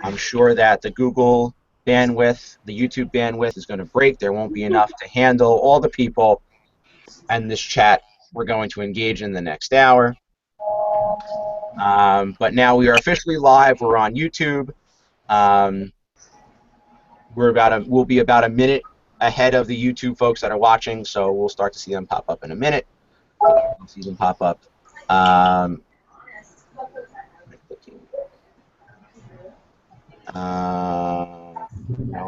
I'm sure that the Google bandwidth, the YouTube bandwidth is going to break. There won't be enough to handle all the people and this chat we're going to engage in the next hour. But now we are officially live. We're on YouTube. We'll be about a minute ahead of the YouTube folks that are watching, so we'll start to see them pop up in a minute. See them pop up. No,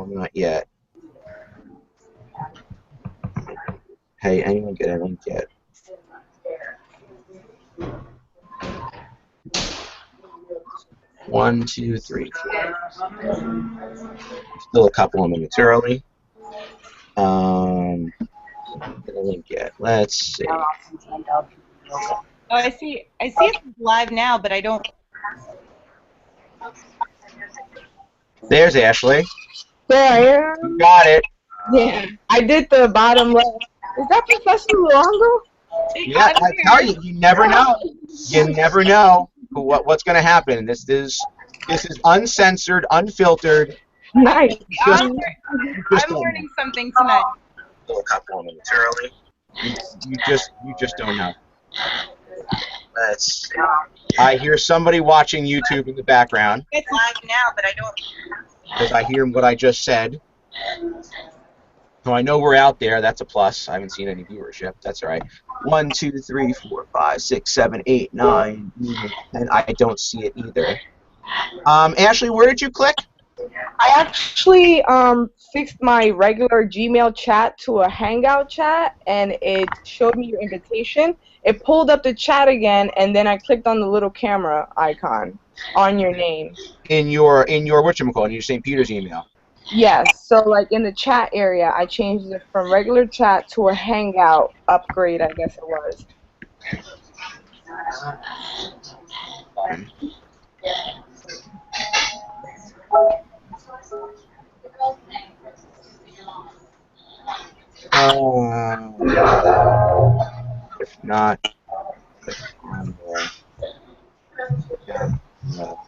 not yet. Hey, anyone get a link yet? One, two, three, four. Still a couple of minutes early. Get a link yet? Let's see. Oh, I see it's live now, but I don't. There's Ashley. There I am. You got it. Yeah, I did the bottom left. Is that Professor Luongo? Yeah, I tell you, you never know. You never know what's going to happen. This is uncensored, unfiltered. Nice. I'm learning something tonight. Still a couple of minutes early. You just don't know. Let's see. I hear somebody watching YouTube in the background. It's live now, but I don't. Because I hear what I just said. So I know we're out there. That's a plus. I haven't seen any viewership. That's all right. 1, 2, 3, 4, 5, 6, 7, 8, 9, 10. I don't see it either. Ashley, where did you click? I actually fixed my regular Gmail chat to a Hangout chat, and it showed me your invitation. It pulled up the chat again, and then I clicked on the little camera icon on your name. In your whatchamacallit, in your St. Peter's email. Yes, so like in the chat area, I changed it from regular chat to a Hangout upgrade, I guess it was. If not, on there. Yeah, no.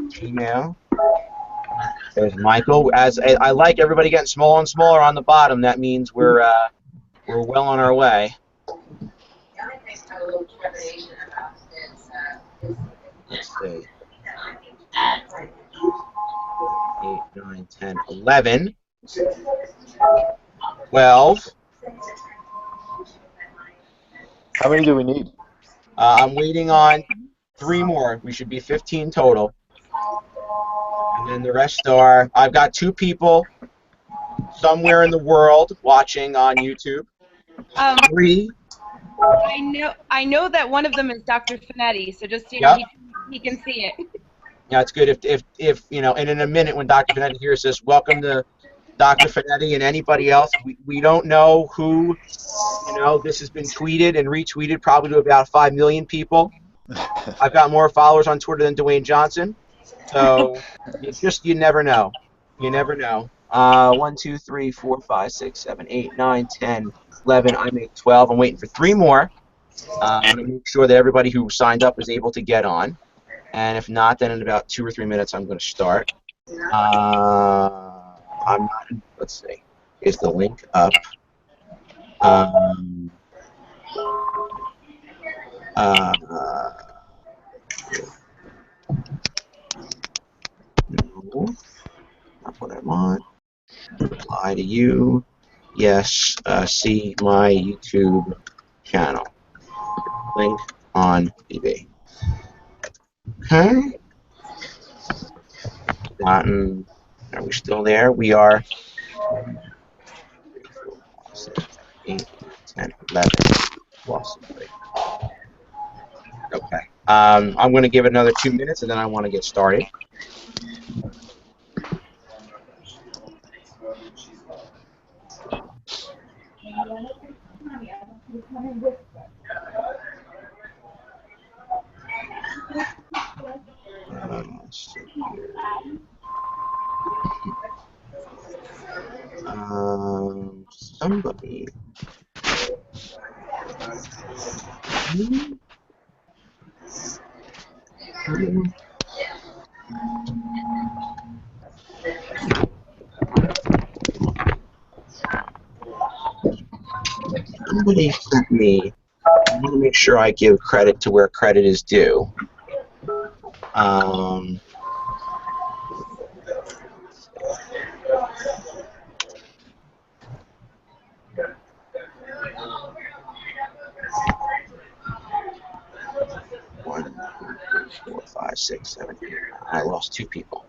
Gmail. There's Michael. As I like everybody getting smaller and smaller on the bottom, that means we're well on our way. Let's see. 8, 9, 10, 11, 12. How many do we need? I'm waiting on 3 more. We should be 15 total. And then the rest are, I've got 2 people somewhere in the world watching on YouTube. 3. I know that one of them is Dr. Finetti, so just so Yep. he can see it. Yeah, it's good if you know, and in a minute when Dr. Finetti hears this, welcome to Dr. Finetti and anybody else. We don't know who, this has been tweeted and retweeted probably to about 5 million people. I've got more followers on Twitter than Dwayne Johnson. So you never know. You never know. 1, 2, 3, 4, 5, 6, 7, 8, 9, 10, 11. I made 12. I'm waiting for 3 more. I'm going to make sure that everybody who signed up is able to get on. And if not, then in about 2 or 3 minutes, I'm going to start. I'm not. Let's see. Is the link up? No, not what I want. Reply to you. Yes. See my YouTube channel. Link on BB. Okay. Gotten. Are we still there? We are. 8, 10, 11. Lost somebody. Okay. I'm going to give it another 2 minutes, and then I want to get started. Somebody. Somebody sent me. I want to make sure I give credit to where credit is due. One, two, three, four, five, six, seven, eight, nine. I lost two people.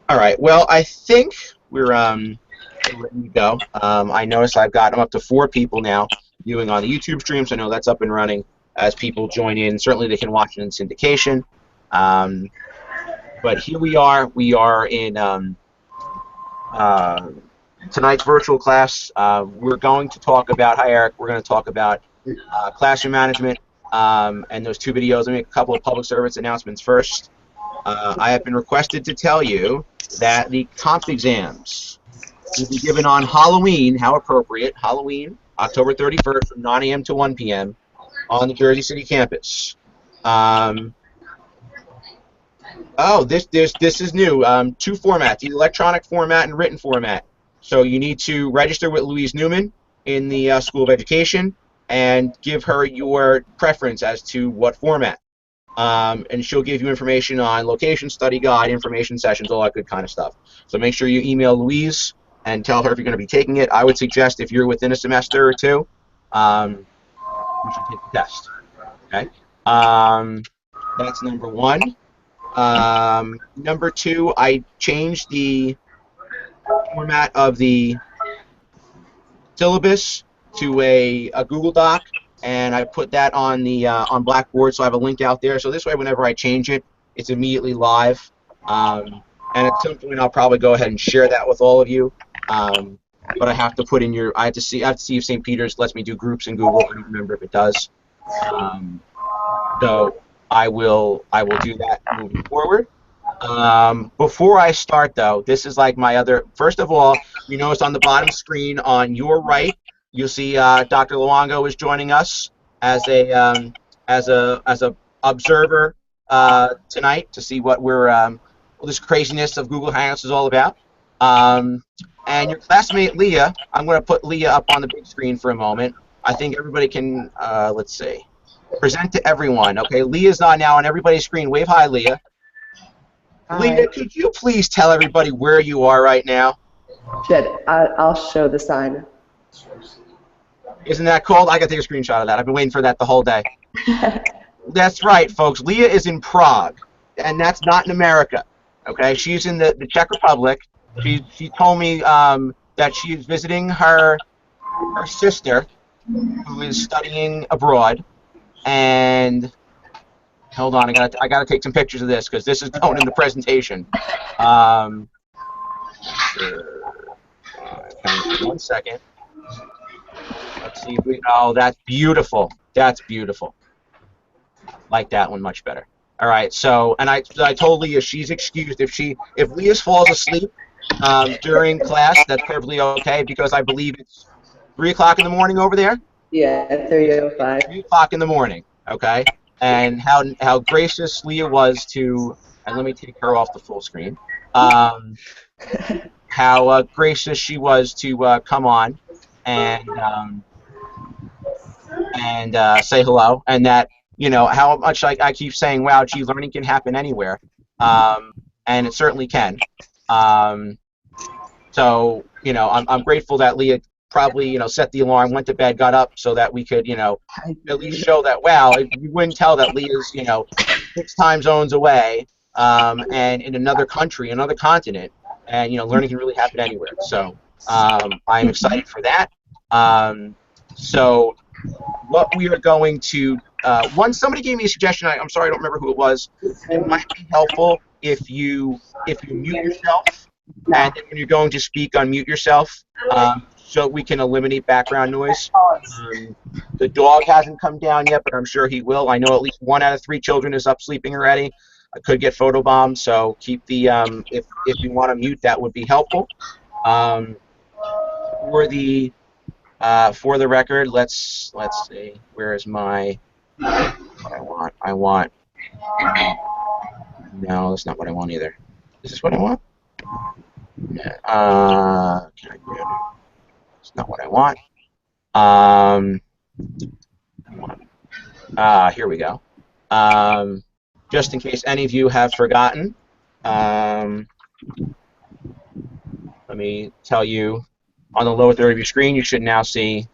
All right. Well, I think we're letting you go. I noticed I'm up to 4 people now viewing on the YouTube stream, so I know that's up and running. As people join in, certainly they can watch it in syndication. But here we are. We are in tonight's virtual class. We're going to talk about, hi Eric, we're going to talk about classroom management and those 2 videos. Let me make a couple of public service announcements first. I have been requested to tell you that the comp exams will be given on Halloween, how appropriate, Halloween, October 31st from 9 a.m. to 1 p.m. on the Jersey City campus. Oh, this is new. 2 formats, the electronic format and written format. So you need to register with Louise Newman in the School of Education and give her your preference as to what format. And she'll give you information on location, study guide, information sessions, all that good kind of stuff. So make sure you email Louise and tell her if you're going to be taking it. I would suggest if you're within a semester or 2, you should take the test. Okay. That's number 1. Number 2, I changed the format of the syllabus to a Google Doc, and I put that on the on Blackboard, so I have a link out there. So this way, whenever I change it, it's immediately live. And at some point, I'll probably go ahead and share that with all of you. But I have to put in your. I have to see if St. Peter's lets me do groups in Google. I don't remember if it does. So I will do that moving forward. Before I start, though, this is like my other. First of all, you notice on the bottom screen on your right, you'll see Dr. Luongo is joining us as a observer tonight to see what we're all this craziness of Google Hangouts is all about. And your classmate Leah, I'm going to put Leah up on the big screen for a moment. I think everybody can. Let's see. Present to everyone. Okay, Leah's on now on everybody's screen. Wave hi, Leah. Hi. Leah, could you please tell everybody where you are right now? I'll show the sign. Isn't that cool? I got to take a screenshot of that. I've been waiting for that the whole day. That's right, folks. Leah is in Prague, and that's not in America. Okay, she's in the Czech Republic. She told me that she is visiting her sister, who is studying abroad. And hold on, I gotta take some pictures of this because this is going in the presentation. 1 second. Let's see if we. Oh, that's beautiful. That's beautiful. Like that one much better. All right. So, and I told Leah she's excused if Leah falls asleep during class. That's perfectly okay because I believe it's 3 o'clock in the morning over there. Yeah, 3:05. 3 o'clock in the morning. Okay. And how gracious Leah was to. And let me take her off the full screen. How gracious she was to come on and say hello, and that how much I keep saying, wow, gee, learning can happen anywhere, and it certainly can. So I'm grateful that Leah probably set the alarm, went to bed, got up, so that we could at least show that you wouldn't tell that Leah's 6 time zones away and in another country, another continent, and learning can really happen anywhere. So I'm excited for that. So what we are going to somebody gave me a suggestion. I'm sorry, I don't remember who it was. It might be helpful if you mute yourself, and then when you're going to speak, unmute yourself, so we can eliminate background noise. The dog hasn't come down yet, but I'm sure he will. I know at least 1 out of 3 children is up sleeping already. I could get photobombed, so keep the if you want to mute, that would be helpful. For the record, let's see. Where is my what I want? I want No, that's not what I want either. Is this what I want? Can I do it? It's not what I want. Here we go. Just in case any of you have forgotten, let me tell you, on the lower third of your screen, you should now see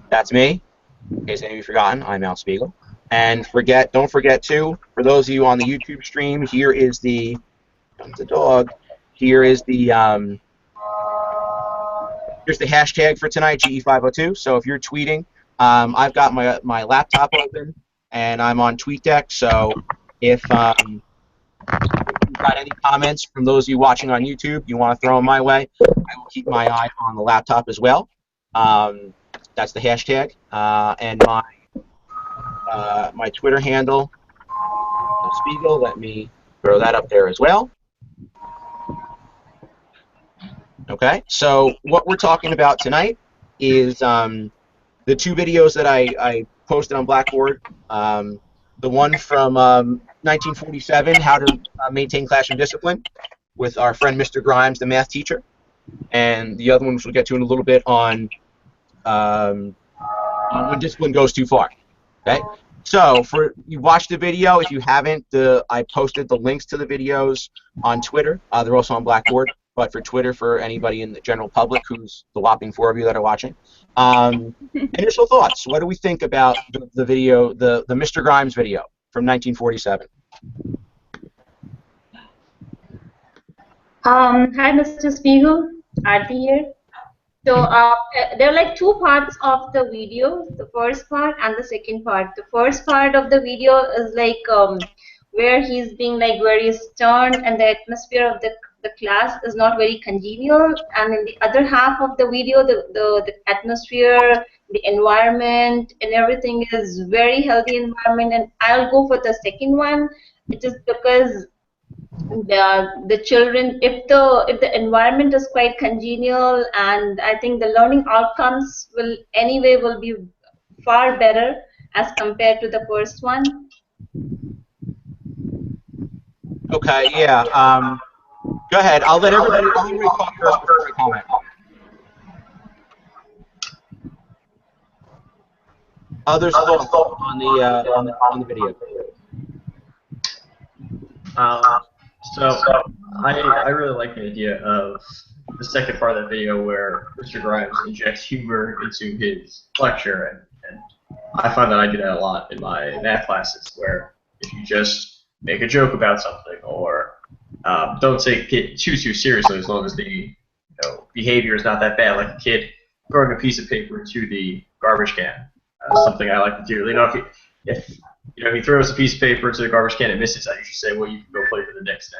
that's me. In case any of you have forgotten, I'm Al Spiegel. And don't forget too, for those of you on the YouTube stream, here is the dog. Here is the here's the hashtag for tonight, GE502. So if you're tweeting, I've got my laptop open and I'm on TweetDeck. So if you've got any comments from those of you watching on YouTube, you want to throw them my way, I will keep my eye on the laptop as well. That's the hashtag, and my Twitter handle, Spiegel. Let me throw that up there as well. Okay, so what we're talking about tonight is the two videos that I posted on Blackboard. The one from 1947, How to Maintain Classroom Discipline, with our friend Mr. Grimes, the math teacher. And the other one, which we'll get to in a little bit, on when discipline goes too far. Okay, so you watched the video. If you haven't, I posted the links to the videos on Twitter. They're also on Blackboard. But for Twitter, for anybody in the general public, who's the whopping 4 of you that are watching, initial thoughts. What do we think about the video, the Mr. Grimes video from 1947? Hi, Mr. Spiegel. Aarti here. So there are like two parts of the video, the first part and the second part. The first part of the video is like where he's being like very stern and the atmosphere of the class is not very congenial. And in the other half of the video, the atmosphere, the environment and everything is very healthy environment. And I'll go for the second one. It is because the children, if the environment is quite congenial, and I think the learning outcomes will be far better as compared to the first one. Okay, yeah. Go ahead. I'll let everybody talk first before I comment. Others thoughts on the video. So I really like the idea of the second part of the video where Mr. Grimes injects humor into his lecture, and I find that I do that a lot in my math classes, where if you just make a joke about something or don't take it too seriously, as long as the behavior is not that bad, like a kid throwing a piece of paper into the garbage can. Something I like to do. If he throws a piece of paper into the garbage can and misses, I usually say, well, you can go play for the Knicks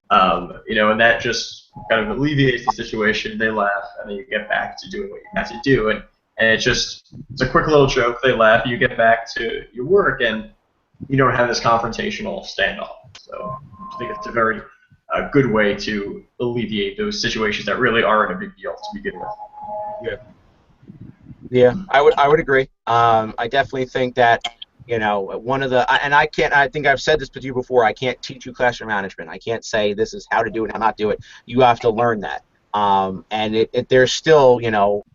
now. And that just kind of alleviates the situation. They laugh, and then you get back to doing what you have to do. And it's a quick little joke. They laugh, you get back to your work, and you don't have this confrontational standoff. So I think it's a very good way to alleviate those situations that really aren't a big deal to begin with. Yeah. Yeah, I would agree. I definitely think that one of the I think I've said this to you before. I can't teach you classroom management. I can't say this is how to do it and how not do it. You have to learn that. And there's still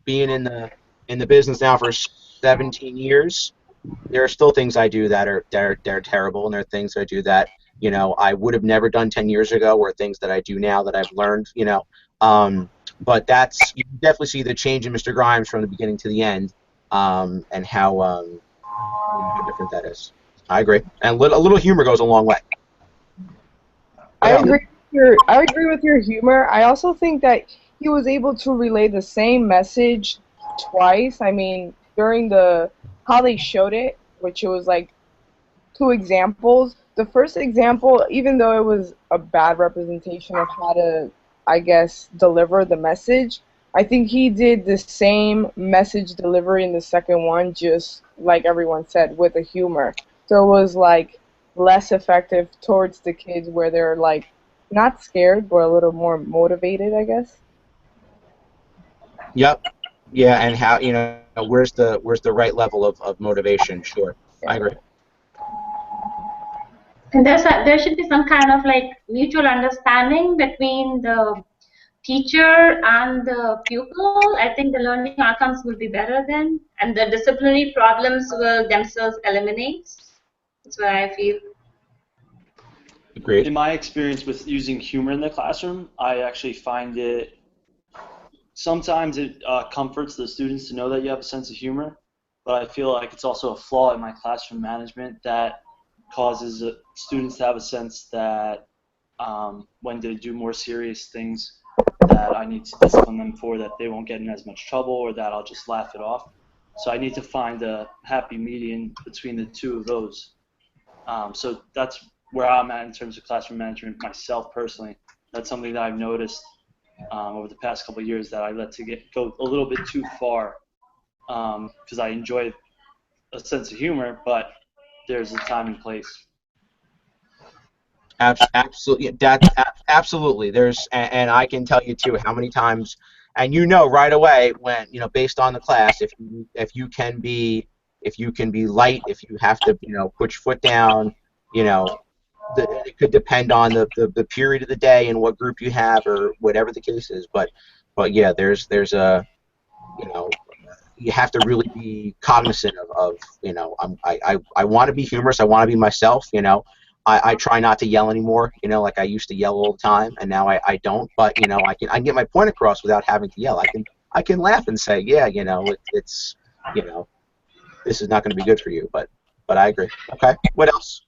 being in the business now for 17 years. There are still things I do that are terrible, and there are things I do that I would have never done 10 years ago, or things that I do now that I've learned. But you can definitely see the change in Mr. Grimes from the beginning to the end, and how different that is. I agree, and a little humor goes a long way. I agree with your humor. I also think that he was able to relay the same message twice. I mean, during how they showed it, which it was like 2 examples. The first example, even though it was a bad representation of how to, I guess, deliver the message, I think he did the same message delivery in the second one, just like everyone said, with a humor. So it was like less effective towards the kids, where they're like not scared, but a little more motivated, I guess. Yep. Yeah, and how where's the right level of motivation? Sure, I agree. And there should be some kind of like mutual understanding between the teacher and the pupil. I think the learning outcomes will be better then, and the disciplinary problems will themselves eliminate. That's what I feel. Agreed. In my experience with using humor in the classroom, I actually find it sometimes it comforts the students to know that you have a sense of humor, but I feel like it's also a flaw in my classroom management that causes students to have a sense that when they do more serious things that I need to discipline them for, that they won't get in as much trouble or that I'll just laugh it off. So I need to find a happy median between the two of those. So that's where I'm at in terms of classroom management myself personally. That's something that I've noticed over the past couple of years, that I let go a little bit too far because I enjoy a sense of humor, but there's a time and place. Absolutely, absolutely. And I can tell you too how many times, and you know right away when, based on the class, if you can be light, if you have to put your foot down, it could depend on the period of the day and what group you have or whatever the case is. But yeah, there's a you have to really be cognizant of I want to be humorous. I want to be myself. I try not to yell anymore. Like I used to yell all the time, and now I don't. But I can get my point across without having to yell. I can laugh and say, yeah, it's this is not going to be good for you. But I agree. Okay, what else?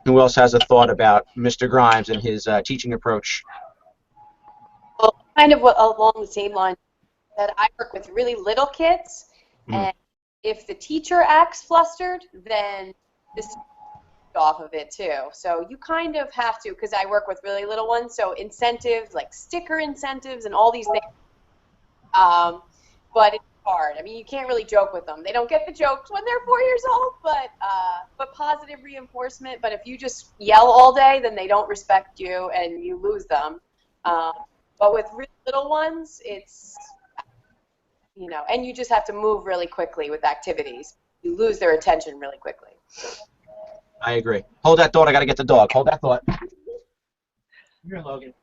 Who else has a thought about Mr. Grimes and his teaching approach? Well, kind of along the same line, that I work with really little kids, and if the teacher acts flustered, then the student off of it too. So you kind of have to, because I work with really little ones, so incentives, like sticker incentives and all these things. But it's hard. I mean, you can't really joke with them. They don't get the jokes when they're 4 years old, but positive reinforcement. But if you just yell all day, then they don't respect you and you lose them. But with really little ones, it's, and you just have to move really quickly with activities. You lose their attention really quickly. I agree. Hold that thought. I got to get the dog. Hold that thought. Here, Logan.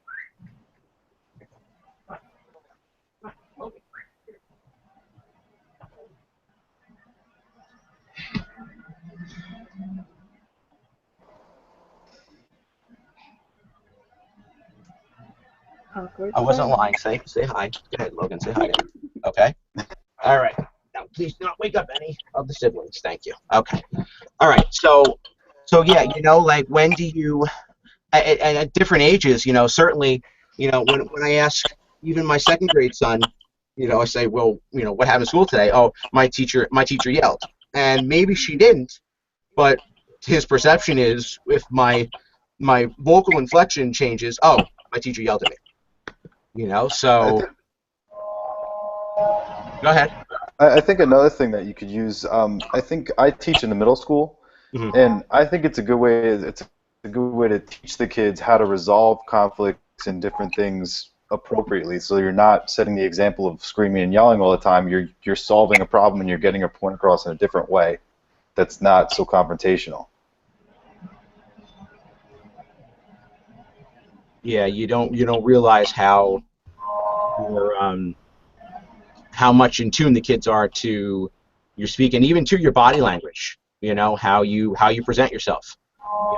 I wasn't lying. Say hi. Go ahead, Logan. Say hi. Okay. All right. Now, please do not wake up any of the siblings. Thank you. Okay. All right. So yeah, like when do you, at different ages, certainly, when I ask even my second grade son, I say, well, what happened in school today? Oh, my teacher yelled, and maybe she didn't, but his perception is if my vocal inflection changes, oh, my teacher yelled at me. So go ahead. I think another thing that you could use, I think I teach in the middle school, and I think it's a good way. It's a good way to teach the kids how to resolve conflicts and different things appropriately. So you're not setting the example of screaming and yelling all the time. You're solving a problem and you're getting a point across in a different way that's not so confrontational. Yeah, you don't realize how much in tune the kids are to your speaking, even to your body language. How you present yourself.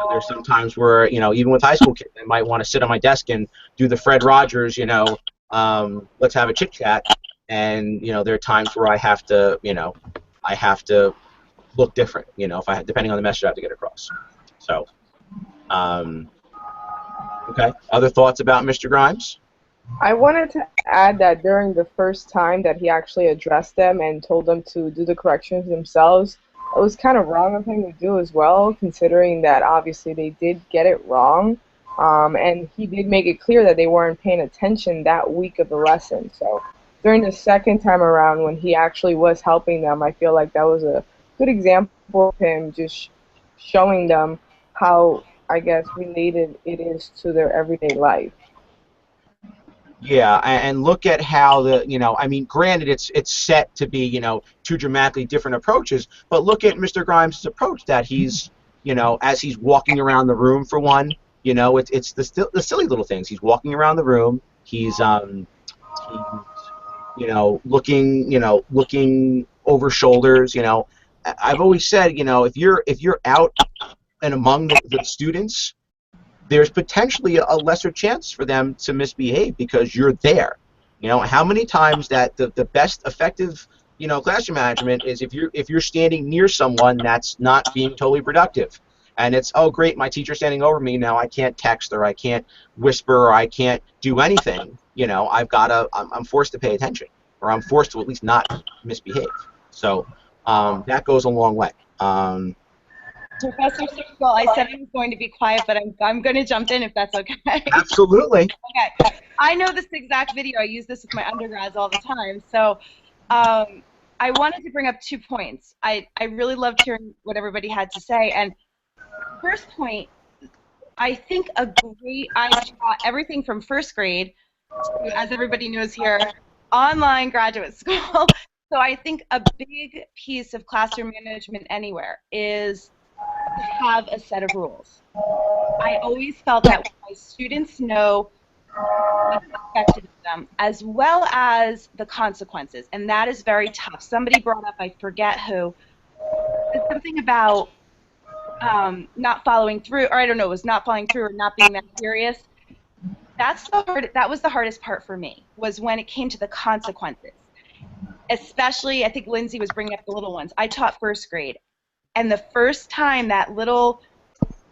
There's some times where even with high school kids, I might want to sit on my desk and do the Fred Rogers, let's have a chit chat, and there are times where I have to look different. If depending on the message I have to get across. So. Okay. Other thoughts about Mr. Grimes? I wanted to add that during the first time that he actually addressed them and told them to do the corrections themselves, it was kind of wrong of him to do as well, considering that obviously they did get it wrong. And he did make it clear that they weren't paying attention that week of the lesson. So during the second time around when he actually was helping them, I feel like that was a good example of him just showing them how, I guess, related it is to their everyday life. Yeah, and look at how I mean, granted, it's set to be, two dramatically different approaches, but look at Mr. Grimes' approach that he's, as he's walking around the room for one, it's the silly little things. He's walking around the room. He's looking over shoulders. I've always said, if you're out and among the students, there's potentially a lesser chance for them to misbehave because you're there. How many times that the best effective, classroom management is if you're standing near someone that's not being totally productive. And it's, oh great, my teacher's standing over me, now I can't text or I can't whisper or I can't do anything. I'm forced to pay attention, or I'm forced to at least not misbehave. So that goes a long way. Professor Siskel, I said I was going to be quiet, but I'm going to jump in if that's okay. Absolutely. Okay. I know this exact video. I use this with my undergrads all the time. So I wanted to bring up 2 points. I really loved hearing what everybody had to say. And first point, I think I taught everything from first grade to, as everybody knows here, online graduate school. So I think a big piece of classroom management anywhere is to have a set of rules. I always felt that my students know what's expected of them, as well as the consequences, and that is very tough. Somebody brought up, I forget who, something about not following through, or I don't know, it was not following through or not being that serious. That was the hardest part for me, was when it came to the consequences. Especially, I think Lindsay was bringing up the little ones. I taught first grade. And the first time that little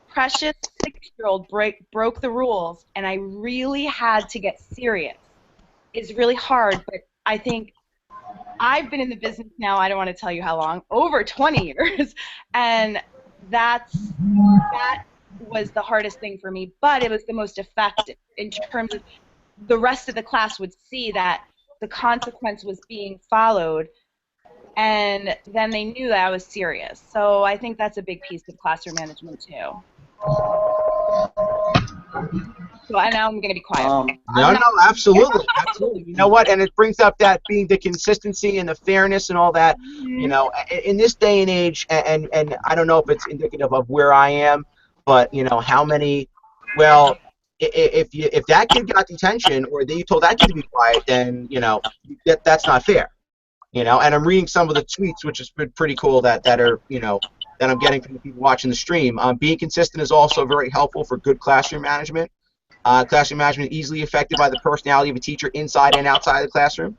precious 6-year-old broke the rules and I really had to get serious is really hard. But I think I've been in the business now, I don't want to tell you how long, over 20 years. And that was the hardest thing for me. But it was the most effective in terms of the rest of the class would see that the consequence was being followed. And then they knew that I was serious. So I think that's a big piece of classroom management too. So now I'm going to be quiet. No, absolutely, absolutely. You know what? And it brings up that being the consistency and the fairness and all that. In this day and age, and I don't know if it's indicative of where I am, but how many? Well, if that kid got detention or you told that kid to be quiet, then that's not fair. And I'm reading some of the tweets, which has been pretty cool that are, that I'm getting from the people watching the stream. Being consistent is also very helpful for good classroom management. Classroom management is easily affected by the personality of a teacher inside and outside of the classroom.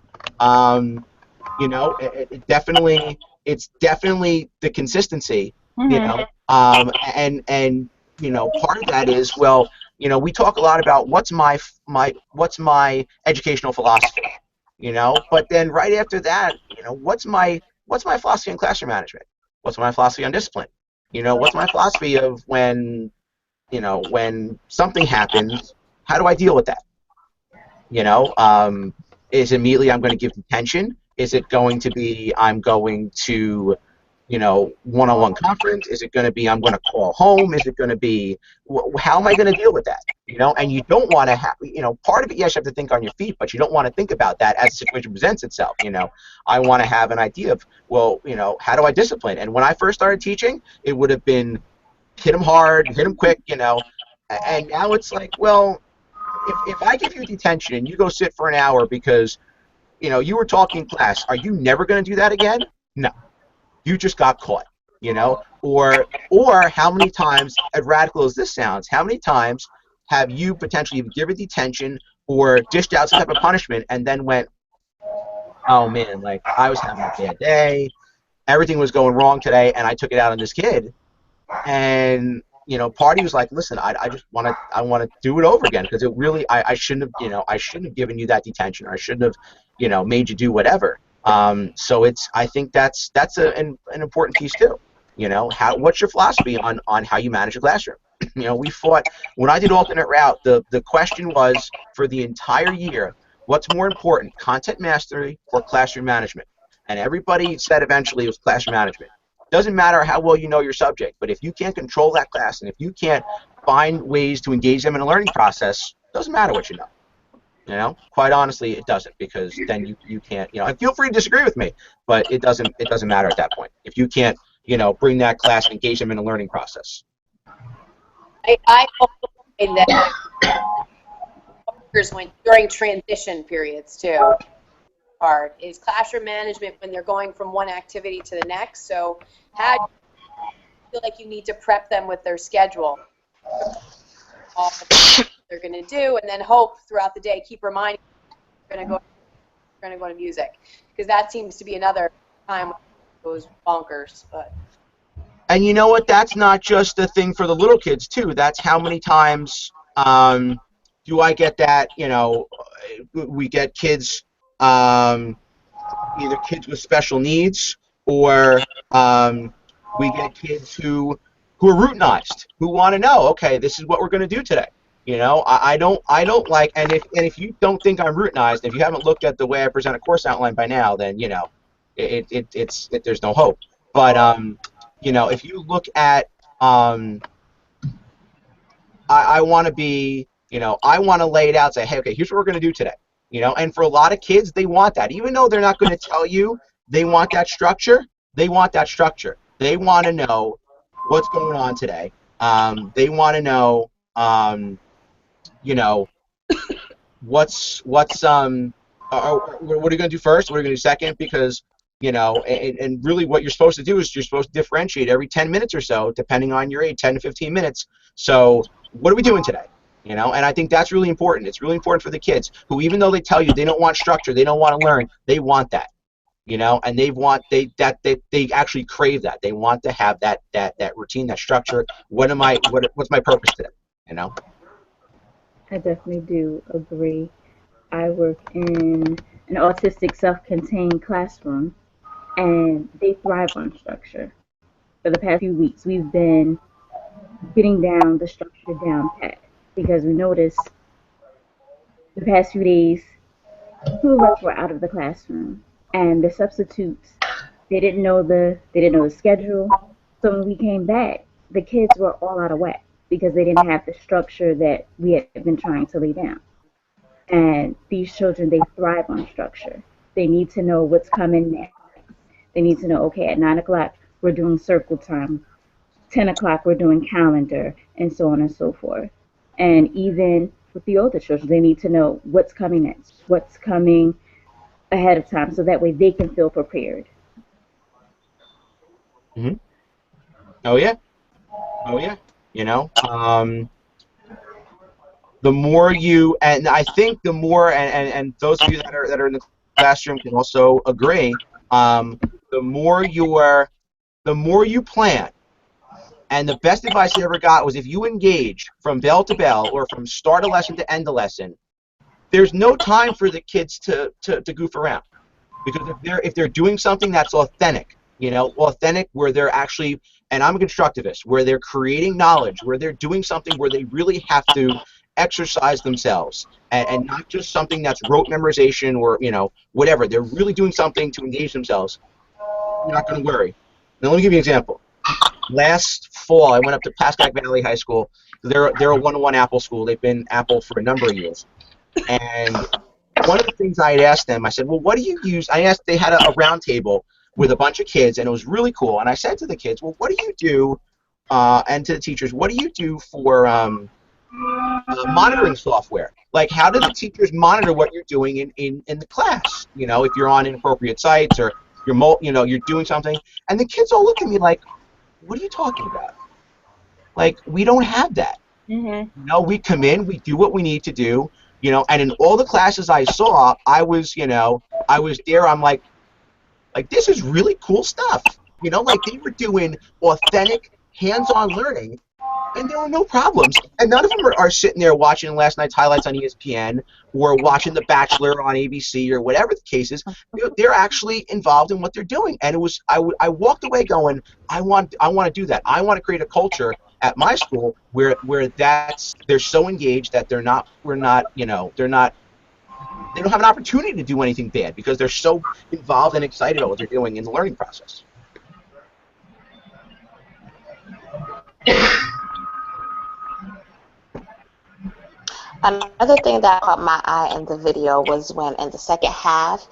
It's definitely the consistency, and part of that is, well, we talk a lot about what's my educational philosophy. But then right after that, what's my philosophy on classroom management? What's my philosophy on discipline? What's my philosophy of when something happens, how do I deal with that? Is immediately I'm going to give detention? Is it going to be I'm going to, one-on-one conference? Is it going to be I'm going to call home? Is it going to be, how am I going to deal with that? And you don't want to have, part of it, yes, you have to think on your feet, but you don't want to think about that as the situation presents itself. I want to have an idea of, well, how do I discipline? And when I first started teaching, it would have been hit them hard, hit them quick, and now it's like, well, if I give you detention and you go sit for an hour because, you were talking in class, are you never going to do that again? No. You just got caught, or how many times, as radical as this sounds, how many times have you potentially given detention or dished out some type of punishment and then went, oh man, like I was having a bad day, everything was going wrong today, and I took it out on this kid, and Party was like, listen, I want to do it over again because it really, I shouldn't have given you that detention, or I shouldn't have, made you do whatever. So I think that's an important piece too. What's your philosophy on how you manage a classroom? We fought when I did alternate route. The question was for the entire year, what's more important, content mastery or classroom management? And everybody said eventually it was classroom management. Doesn't matter how well you know your subject, but if you can't control that class and if you can't find ways to engage them in a learning process, doesn't matter what you know. You know, quite honestly, it doesn't, because then you can't, you know, and feel free to disagree with me, but it doesn't matter at that point if you can't, you know, bring that class and engage them in the learning process. I also find that when during transition periods too, hard is classroom management when they're going from one activity to the next. So how do you feel like you need to prep them with their schedule, all they're going to do, and then hope throughout the day, keep reminding them we're going to go to music, because that seems to be another time when it goes bonkers. But And you know what? That's not just a thing for the little kids too. That's how many times do I get that? You know, we get kids, either kids with special needs, or we get kids who are routinized, who want to know, okay, this is what we're going to do today. You know, I don't like, and if you don't think I'm routinized, if you haven't looked at the way I present a course outline by now, then you know, there's no hope. But you know, if you look at, I want to be, you know, I want to lay it out, say, hey, okay, here's what we're going to do today. You know, and for a lot of kids, they want that. Even though they're not going to tell you, they want that structure. They want that structure. They want to know what's going on today. They want to know, you know, what are you going to do first? What are you going to do second? Because, you know, and really what you're supposed to do is you're supposed to differentiate every 10 minutes or so, depending on your age, 10 to 15 minutes. So what are we doing today? You know, and I think that's really important. It's really important for the kids who, even though they tell you they don't want structure, they don't want to learn, they want that. You know, and they actually crave that. They want to have that routine, that structure. What's my purpose today? You know. I definitely do agree. I work in an autistic self-contained classroom, and they thrive on structure. For the past few weeks, we've been getting down the structure down pat, because we noticed the past few days, two of us were out of the classroom, and the substitutes, they didn't know the schedule. So when we came back, the kids were all out of whack because they didn't have the structure that we had been trying to lay down. And these children, they thrive on structure. They need to know what's coming next. They need to know, okay, at 9 o'clock, we're doing circle time. 10 o'clock, we're doing calendar, and so on and so forth. And even with the older children, they need to know what's coming next, what's coming ahead of time, so that way they can feel prepared. Mm-hmm. Oh yeah. Oh yeah. You know, the more you, and I think the more, and those of you that are in the classroom can also agree, the more you plan. And the best advice I ever got was, if you engage from bell to bell, or from start a lesson to end a lesson, there's no time for the kids to goof around. Because if they're doing something that's authentic, you know, authentic, where they're actually, and I'm a constructivist, where they're creating knowledge, where they're doing something where they really have to exercise themselves, and not just something that's rote memorization, or, you know, whatever. They're really doing something to engage themselves. You're not going to worry. Now let me give you an example. Last fall, I went up to Pascack Valley High School. They're a 1-to-1 Apple school. They've been Apple for a number of years. And one of the things I had asked them, I said, well, what do you use? I asked, they had a round table with a bunch of kids, and it was really cool. And I said to the kids, well, what do you do, and to the teachers, what do you do for monitoring software? Like, how do the teachers monitor what you're doing in the class? You know, if you're on inappropriate sites, or you're doing something. And the kids all looked at me like, what are you talking about? Like, we don't have that. Mm-hmm. You know, we come in, we do what we need to do, you know, and in all the classes I saw, I was there, I'm like, this is really cool stuff. You know, like, they were doing authentic, hands-on learning, and there were no problems. And none of them are sitting there watching last night's highlights on ESPN, or watching The Bachelor on ABC, or whatever the case is. You know, they're actually involved in what they're doing. And it was, I walked away going, I want to do that. I want to create a culture at my school where they're so engaged that they don't have an opportunity to do anything bad, because they're so involved and excited about what they're doing in the learning process. Another thing that caught my eye in the video was when in the second half,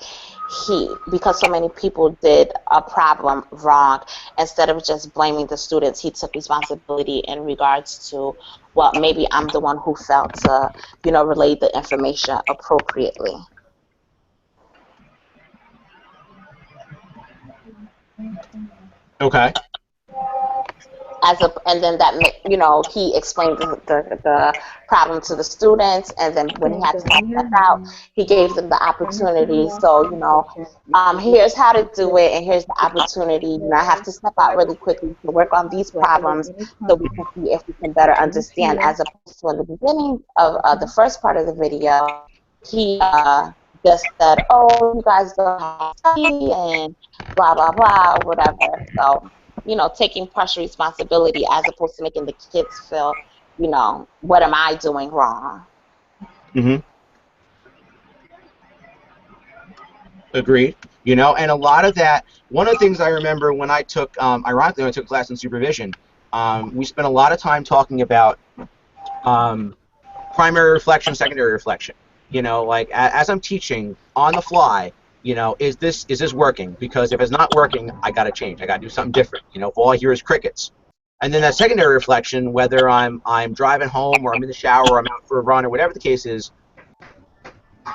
because so many people did a problem wrong, instead of just blaming the students, he took responsibility in regards to, well, maybe I'm the one who failed to, relay the information appropriately. Okay. And then that, he explained the problem to the students, and then when he had to type that out, he gave them the opportunity. So, here's how to do it, and here's the opportunity. I have to step out really quickly to work on these problems so we can see if we can better understand, as opposed to in the beginning of the first part of the video, he just said, oh, you guys don't have to study, and blah, blah, blah, whatever. So, taking partial responsibility as opposed to making the kids feel, what am I doing wrong? Mm-hmm. Agreed. And a lot of that, one of the things I remember when I took, ironically, when I took class in supervision, we spent a lot of time talking about primary reflection, secondary reflection. Like as I'm teaching on the fly, is this working? Because if it's not working, I got to change. I got to do something different. If all I hear is crickets. And then that secondary reflection, whether I'm driving home or I'm in the shower or I'm out for a run or whatever the case is,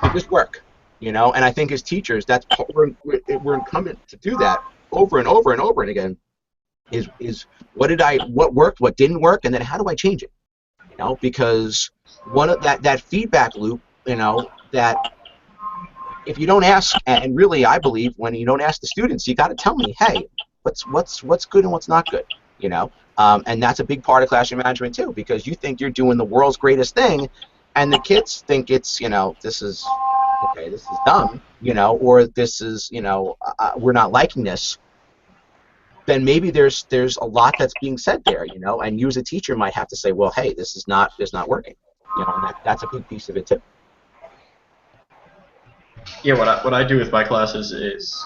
did this work? And I think as teachers, we're incumbent to do that over and over and over and again. Is what worked, what didn't work, and then how do I change it? Because one of that feedback loop, that if you don't ask, and really I believe when you don't ask the students, you got to tell me, hey, what's good and what's not good, and that's a big part of classroom management too, because you think you're doing the world's greatest thing, and the kids think it's, this is dumb, or this is, we're not liking this. Then maybe there's a lot that's being said there, and you as a teacher might have to say, well, hey, this is not working, and that's a big piece of it too. Yeah, what I do with my classes is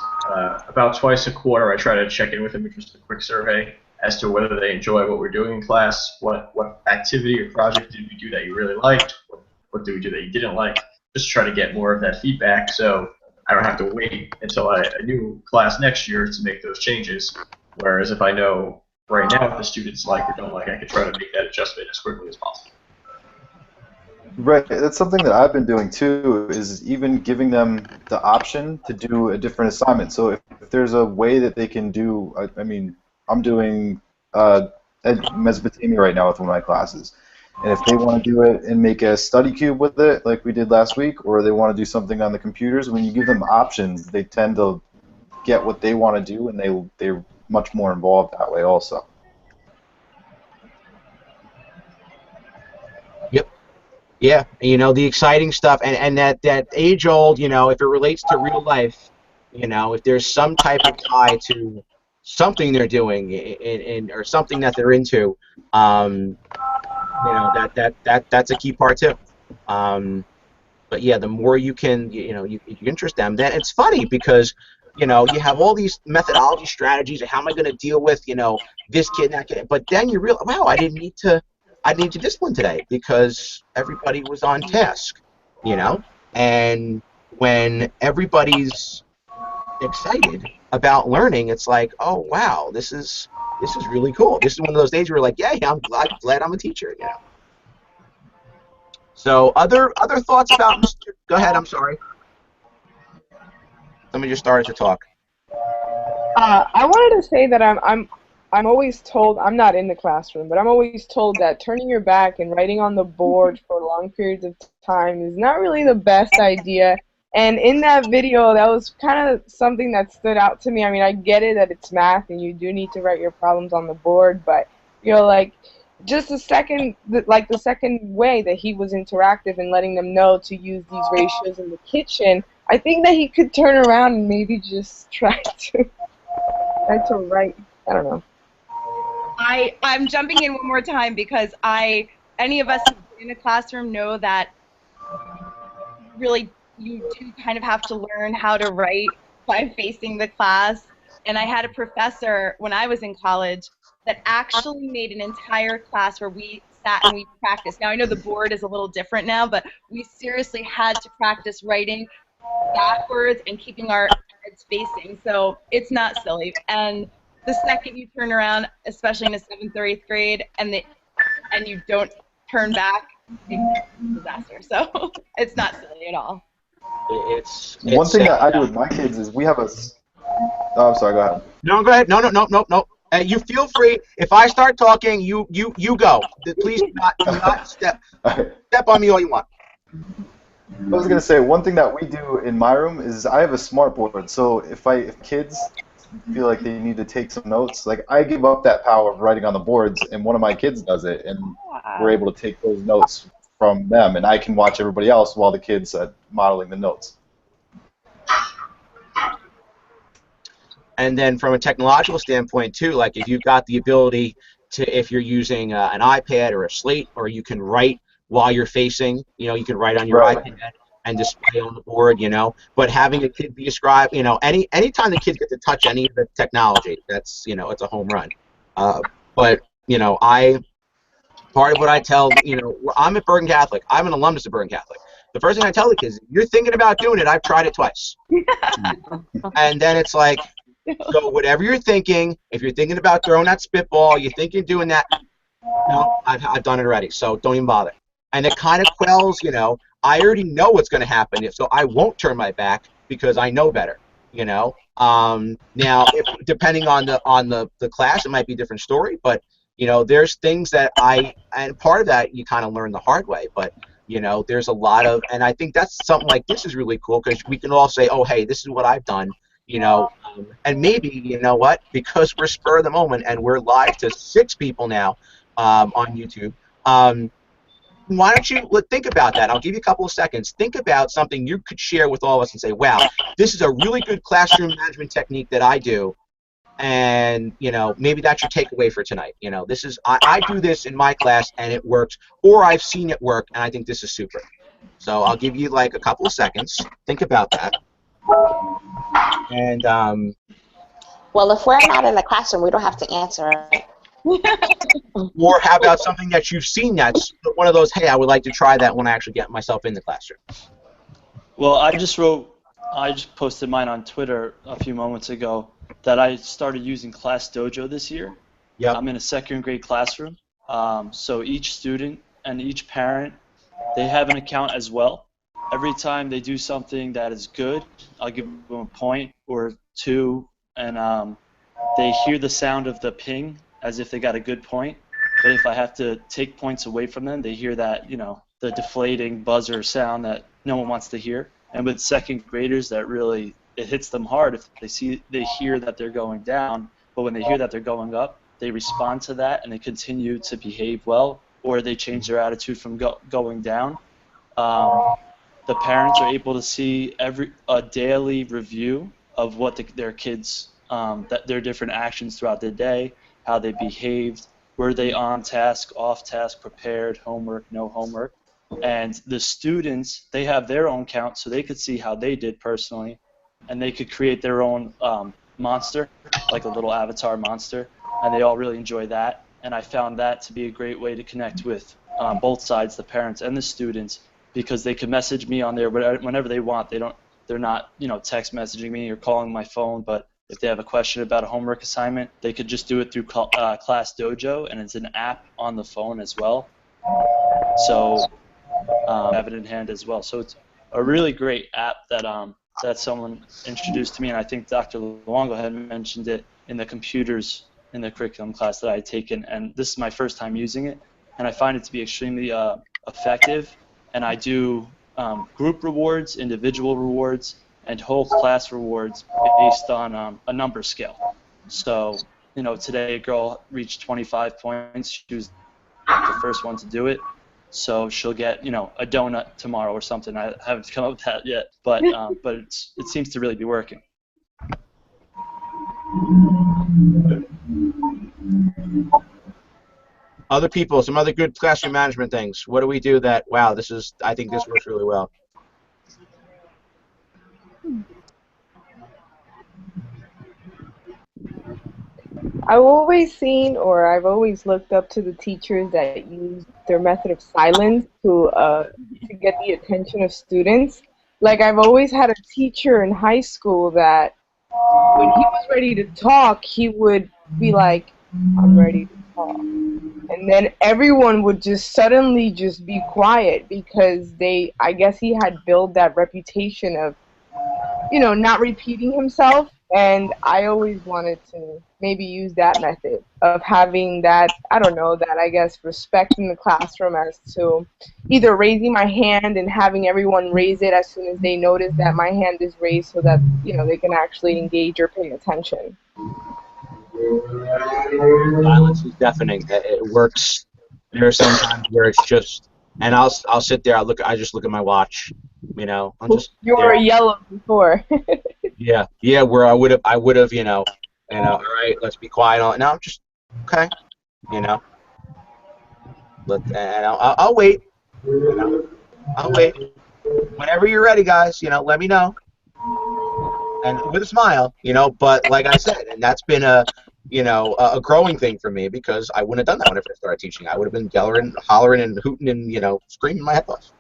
about twice a quarter I try to check in with them with just a quick survey as to whether they enjoy what we're doing in class, what activity or project did we do that you really liked, what did we do that you didn't like, just try to get more of that feedback so I don't have to wait until a new class next year to make those changes. Whereas if I know right now what the students like or don't like, I can try to make that adjustment as quickly as possible. Right, that's something that I've been doing too, is even giving them the option to do a different assignment. So if there's a way that they can do, I mean, I'm doing Mesopotamia right now with one of my classes. And if they want to do it and make a study cube with it, like we did last week, or they want to do something on the computers, when you give them options, they tend to get what they want to do, and they're much more involved that way also. Yep. Yeah, the exciting stuff, and that age-old, if it relates to real life, if there's some type of tie to something they're doing or something that they're into, that's a key part too. But yeah, the more you can, you interest them, then it's funny because, you have all these methodology strategies of how am I going to deal with, this kid, that kid, but then you realize, wow, I didn't need to discipline today because everybody was on task, and when everybody's excited about learning, it's like, oh wow, this is really cool. This is one of those days where you're like, yeah, I'm glad I'm a teacher, So other thoughts about Mr. Go ahead, I'm sorry. Somebody just started to talk. I wanted to say that I'm always told, I'm not in the classroom, but I'm always told that turning your back and writing on the board for long periods of time is not really the best idea. And in that video, that was kind of something that stood out to me. I mean, I get it that it's math and you do need to write your problems on the board, but like just the second way that he was interactive and letting them know to use these ratios in the kitchen, I think that he could turn around and maybe just try to write. I don't know. I'm jumping in one more time because any of us who've been in a classroom know that really you do kind of have to learn how to write by facing the class. And I had a professor when I was in college that actually made an entire class where we sat and we practiced. Now I know the board is a little different now, but we seriously had to practice writing backwards and keeping our heads facing. So it's not silly. And the second you turn around, especially in a 7th or 8th grade, and you don't turn back, it's a disaster. So it's not silly at all. It's one thing that I do with my kids is we have a. Oh, I'm sorry. Go ahead. No, go ahead. No. You feel free. If I start talking, you go. Please do not step on me all you want. I was gonna say one thing that we do in my room is I have a smart board. So if kids feel like they need to take some notes, like I give up that power of writing on the boards, and one of my kids does it, and we're able to take those notes from them, and I can watch everybody else while the kids are modeling the notes. And then from a technological standpoint too, like if you've got the ability to, if you're using an iPad or a slate, or you can write while you're facing, you can write on your iPad and display on the board, but having a kid be a scribe, anytime the kids get to touch any of the technology, that's, it's a home run. But, part of what I tell, I'm at Bergen Catholic. I'm an alumnus of Bergen Catholic. The first thing I tell the kids, you're thinking about doing it, I've tried it twice. And then it's like, so whatever you're thinking, if you're thinking about throwing that spitball, you're thinking doing that, no, I've done it already, so don't even bother. And it kind of quells, I already know what's going to happen, so I won't turn my back because I know better, Now, depending on the class, it might be a different story, but, there's things that and part of that you kind of learn the hard way, but, there's a lot of, and I think that's something like this is really cool because we can all say, oh, hey, this is what I've done, and maybe, you know what, because we're spur of the moment and we're live to 6 people now on YouTube, why don't you think about that? I'll give you a couple of seconds. Think about something you could share with all of us and say, wow, this is a really good classroom management technique that I do, and, maybe that's your takeaway for tonight. This is, I do this in my class and it works, or I've seen it work and I think this is super. So I'll give you like a couple of seconds. Think about that. And well, if we're not in the classroom, we don't have to answer it. Or how about something that you've seen that's one of those, hey, I would like to try that when I actually get myself in the classroom? Well, I just posted mine on Twitter a few moments ago that I started using Class Dojo this year. Yep. I'm in a 2nd grade classroom. So each student and each parent, they have an account as well. Every time they do something that is good, I'll give them a point or 2, and they hear the sound of the ping as if they got a good point. But if I have to take points away from them, they hear that, the deflating buzzer sound that no one wants to hear. And with 2nd graders, that really, it hits them hard if they hear that they're going down, but when they hear that they're going up, they respond to that and they continue to behave well, or they change their attitude from going down. The parents are able to see a daily review of what their kids, their different actions throughout the day, how they behaved, were they on task, off task, prepared, homework, no homework. And the students, they have their own count, so they could see how they did personally, and they could create their own monster, like a little avatar monster, and they all really enjoy that. And I found that to be a great way to connect with both sides, the parents and the students, because they can message me on there whenever they want. They're not, text messaging me or calling my phone, but if they have a question about a homework assignment, they could just do it through Class Dojo, and it's an app on the phone as well. So have it in hand as well. So it's a really great app that someone introduced to me, and I think Dr. Luongo had mentioned it in the computers in the curriculum class that I had taken, and this is my first time using it, and I find it to be extremely effective. And I do group rewards, individual rewards, and whole class rewards based on a number scale. So, today a girl reached 25 points. She was the first one to do it. So she'll get, a donut tomorrow or something. I haven't come up with that yet, but it seems to really be working. Other people, some other good classroom management things. What do we do that, wow, I think this works really well? I've always seen, or I've always looked up to the teachers that use their method of silence to get the attention of students. Like I've always had a teacher in high school that when he was ready to talk, he would be like, "I'm ready to talk," and then everyone would just suddenly just be quiet because I guess he had built that reputation of not repeating himself. And I always wanted to maybe use that method of having that, I don't know, that I guess respect in the classroom as to either raising my hand and having everyone raise it as soon as they notice that my hand is raised so that, they can actually engage or pay attention. Silence is deafening. It works. There are some times where it's just, and I'll sit there. I just look at my watch. I'm just You there. were yellow before. Yeah. Where I would have, all right, let's be quiet. No, I'm just okay. And I'll wait. I'll wait. Whenever you're ready, guys. Let me know. And with a smile. But like I said, and that's been a growing thing for me because I wouldn't have done that when I first started teaching. I would have been yelling, hollering, and hooting, and screaming my head off.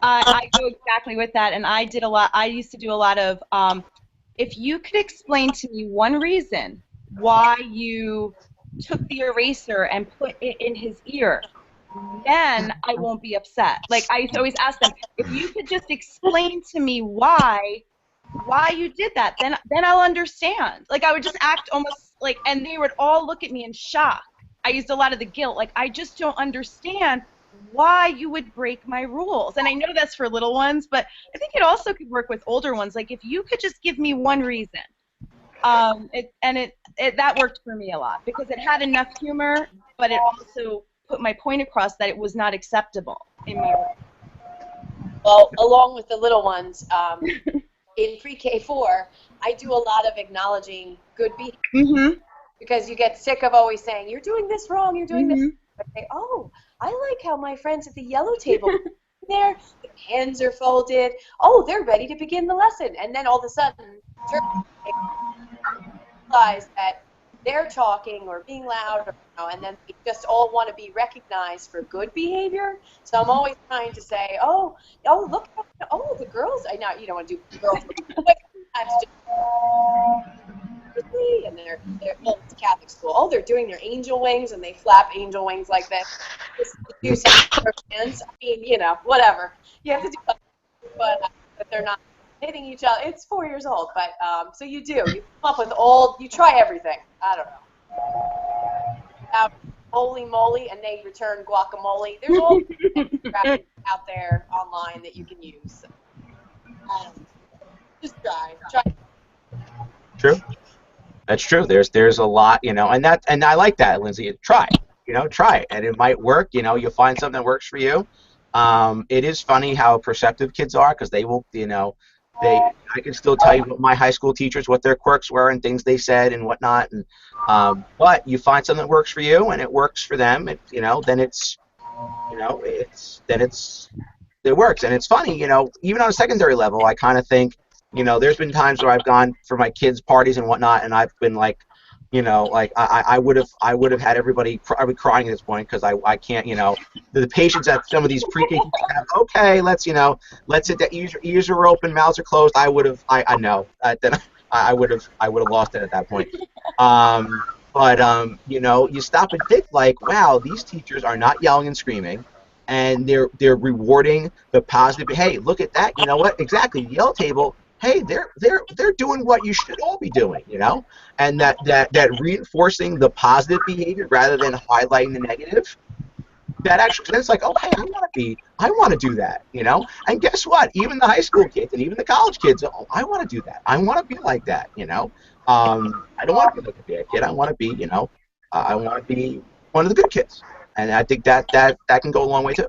I go exactly with that, and I did a lot. I used to do a lot of. If you could explain to me one reason why you took the eraser and put it in his ear, then I won't be upset. Like I used to always ask them, if you could just explain to me why you did that, then I'll understand. Like I would just act almost like, and they would all look at me in shock. I used a lot of the guilt. Like I just don't understand why you would break my rules. And I know that's for little ones, but I think it also could work with older ones. Like if you could just give me one reason, that worked for me a lot because it had enough humor, but it also put my point across that it was not acceptable in my room. Well, along with the little ones, in pre-K4, I do a lot of acknowledging good behavior because you get sick of always saying, you're doing this wrong, you're doing this. I say, oh, I like how my friends at the yellow table there, the hands are folded. Oh, they're ready to begin the lesson. And then all of a sudden, realize that they're talking or being loud, and then they just all want to be recognized for good behavior. So I'm always trying to say, oh, look, the girls. I know you don't want to do girls, but and they're well, it's Catholic school. Oh, they're doing their angel wings, and they flap angel wings like this. Just do something with their hands. I mean, whatever. You have to do something, but they're not hitting each other. It's 4 years old, but so you do. You come up with you try everything. I don't know. Holy moly, and they return guacamole. There's all crap out there online that you can use. Just try. True. That's true. There's a lot, and I like that, Lindsay. Try it, and it might work. You'll find something that works for you. It is funny how perceptive kids are because they will, I can still tell you what my high school teachers, what their quirks were and things they said and whatnot. And but you find something that works for you and it works for them. Then it works. And it's funny, even on a secondary level, I kind of think, there's been times where I've gone for my kids' parties and whatnot, and I've been like, I would have had everybody crying at this point because I can't, the patience that some of these pre-K teachers have. Okay, let's sit there. Ears are open, mouths are closed. I know. Then I would have lost it at that point. But you stop and think like, wow, these teachers are not yelling and screaming, and they're rewarding the positive. Hey, look at that. You know what? Exactly. The yellow table. Hey, they're doing what you should all be doing, and that reinforcing the positive behavior rather than highlighting the negative. That actually, it's like, oh, hey, I want to do that, And guess what? Even the high school kids and even the college kids, oh, I want to do that. I want to be like that, I don't want to be like a bad kid. I want to be, I want to be one of the good kids, and I think that can go a long way too.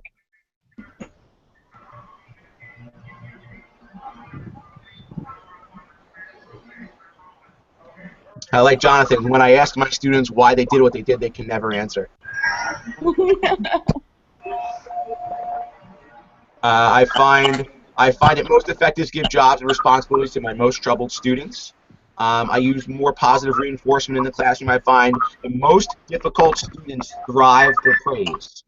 I like Jonathan. When I ask my students why they did what they did, they can never answer. I find it most effective to give jobs and responsibilities to my most troubled students. I use more positive reinforcement in the classroom. I find the most difficult students thrive for praise.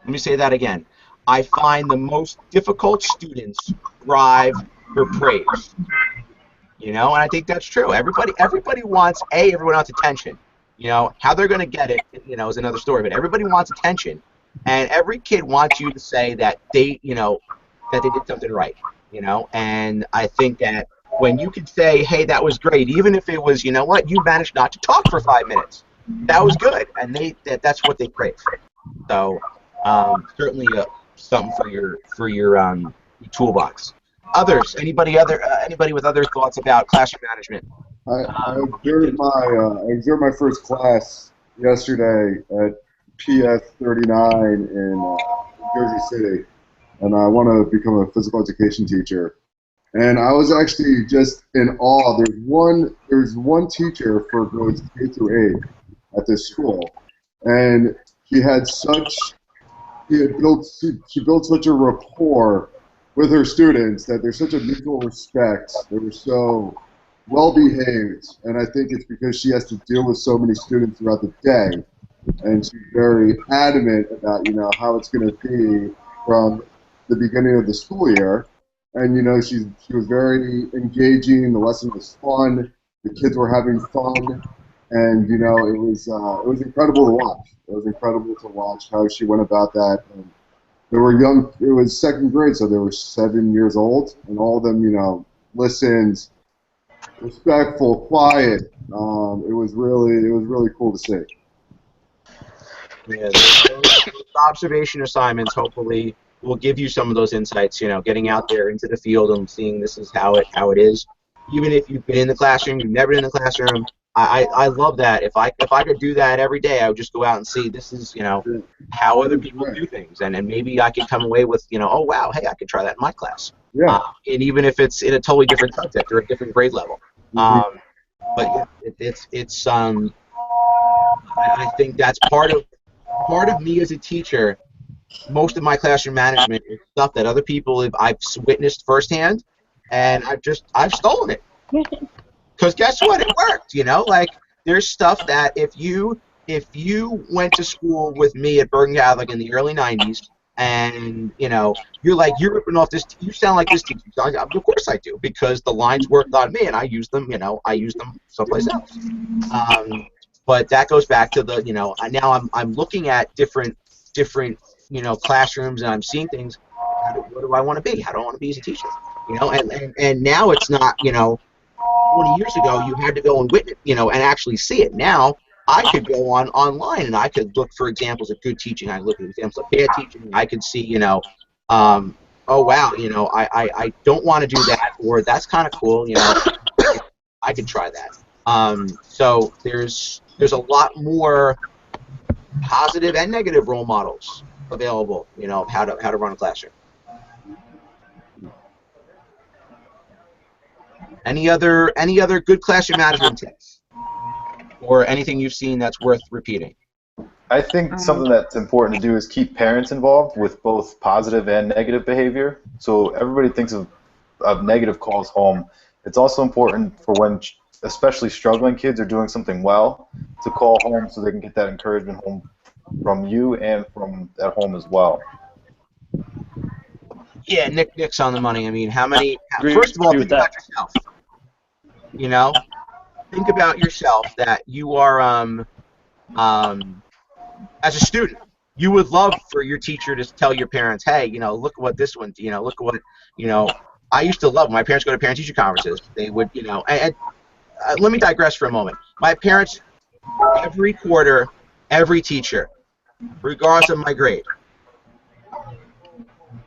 Let me say that again. I find the most difficult students thrive for praise. You know, and I think that's true. Everybody wants everyone wants attention. You know, how they're going to get it, you know, is another story. But everybody wants attention, and every kid wants you to say that they, you know, that they did something right. You know, and I think that when you could say, "Hey, that was great," even if it was, you know what, you managed not to talk for 5 minutes, that was good, and that's what they crave. So certainly something for your toolbox. Others, anybody with other thoughts about classroom management? I observed my first class yesterday at PS 39 in Jersey City, and I want to become a physical education teacher. And I was actually just in awe. There's one teacher for grades K through 8 at this school, and he had built such a rapport with her students that there's such a mutual respect. They were so well behaved, and I think it's because she has to deal with so many students throughout the day, and she's very adamant about how it's going to be from the beginning of the school year. And she was very engaging. The lesson was fun. The kids were having fun, and it was incredible to watch. It was incredible to watch how she went about that. And they were young. It was second grade, so they were 7 years old, and all of them, listened, respectful, quiet. It was really cool to see. Yeah, those observation assignments hopefully will give you some of those insights. Getting out there into the field and seeing this is how it is. Even if you've been in the classroom, you've never been in the classroom. I love that. If I could do that every day, I would just go out and see this is how other people do things, and maybe I could come away with oh wow, hey, I could try that in my class. Yeah. And even if it's in a totally different subject or a different grade level. But yeah, it's I think that's part of me as a teacher. Most of my classroom management is stuff that other people I've witnessed firsthand, and I've stolen it. Because guess what? It worked. Like there's stuff that if you went to school with me at Bergen Catholic in the early '90s, and you're ripping off this. You sound like this teacher. Of course I do, because the lines worked on me, and I use them. I use them someplace else. But that goes back to the now I'm looking at different classrooms, and I'm seeing things. What do I want to be? How do I want to be as a teacher? And now it's not 20 years ago you had to go and witness and actually see it. Now I could go online and I could look for examples of good teaching. I look at examples of bad teaching. I could see oh wow, I don't want to do that, or that's kind of cool. I could try that. So there's a lot more positive and negative role models available, of how to run a classroom. Any other good classroom management tips, or anything you've seen that's worth repeating? I think something that's important to do is keep parents involved with both positive and negative behavior. So everybody thinks of negative calls home. It's also important for when especially struggling kids are doing something well to call home so they can get that encouragement home from you and from at home as well. Yeah, Nick's on the money. I mean, how many? First of all, think about yourself. Think about yourself that you are as a student. You would love for your teacher to tell your parents, hey, look what this one, look what, I used to love when my parents go to parent-teacher conferences. They would, and let me digress for a moment. My parents, every quarter, every teacher, regardless of my grade,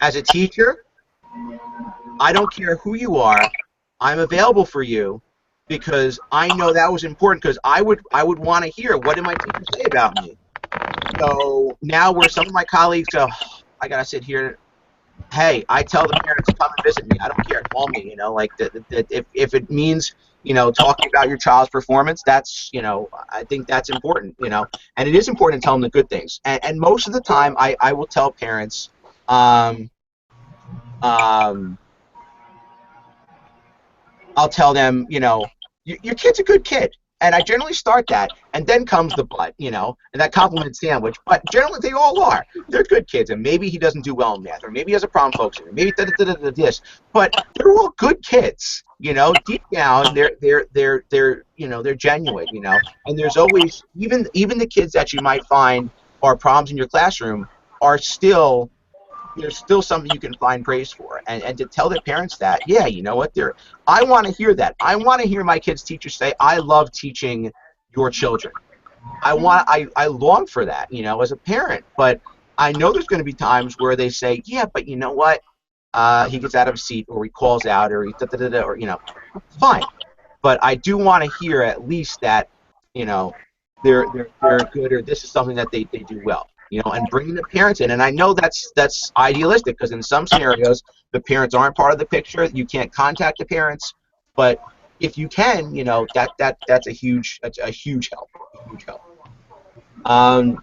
as a teacher, I don't care who you are, I'm available for you, because I know that was important, because I would want to hear, what did my teacher say about me? So now where some of my colleagues go, oh, I got to sit here, hey, I tell the parents to come and visit me. I don't care. Call me, like if it means, talking about your child's performance, that's, I think that's important, and it is important to tell them the good things. And most of the time I will tell parents, I'll tell them, your kid's a good kid. And I generally start that, and then comes the but, and that compliment sandwich. But generally, they all are. They're good kids, and maybe he doesn't do well in math, or maybe he has a problem focusing, or maybe this. But they're all good kids, Deep down, they're genuine, And there's always even the kids that you might find are problems in your classroom are still. There's still something you can find praise for, and to tell their parents that, yeah, you know what, I want to hear that. I want to hear my kids' teachers say, I love teaching your children. I long for that, as a parent. But I know there's going to be times where they say, yeah, but you know what, he gets out of his seat, or he calls out, or he or fine. But I do want to hear at least that, they're good, or this is something that they do well. And bringing the parents in. And I know that's idealistic, because in some scenarios the parents aren't part of the picture. You can't contact the parents, but if you can, that's a huge help. A huge help. I'm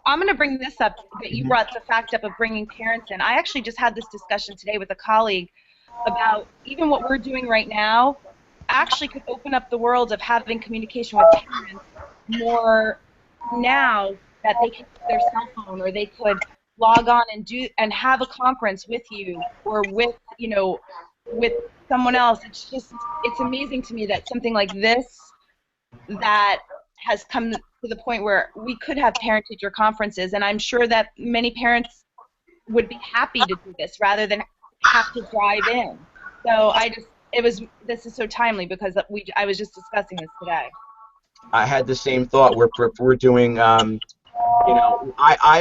going to bring this up, that you brought the fact up of bringing parents in. I actually just had this discussion today with a colleague about even what we're doing right now actually could open up the world of having communication with parents more now, that they could use their cell phone, or they could log on and have a conference with you, or with with someone else. It's amazing to me that something like this that has come to the point where we could have parent-teacher conferences, and I'm sure that many parents would be happy to do this rather than have to drive in. So this is so timely, because I was just discussing this today. I had the same thought. We're doing, I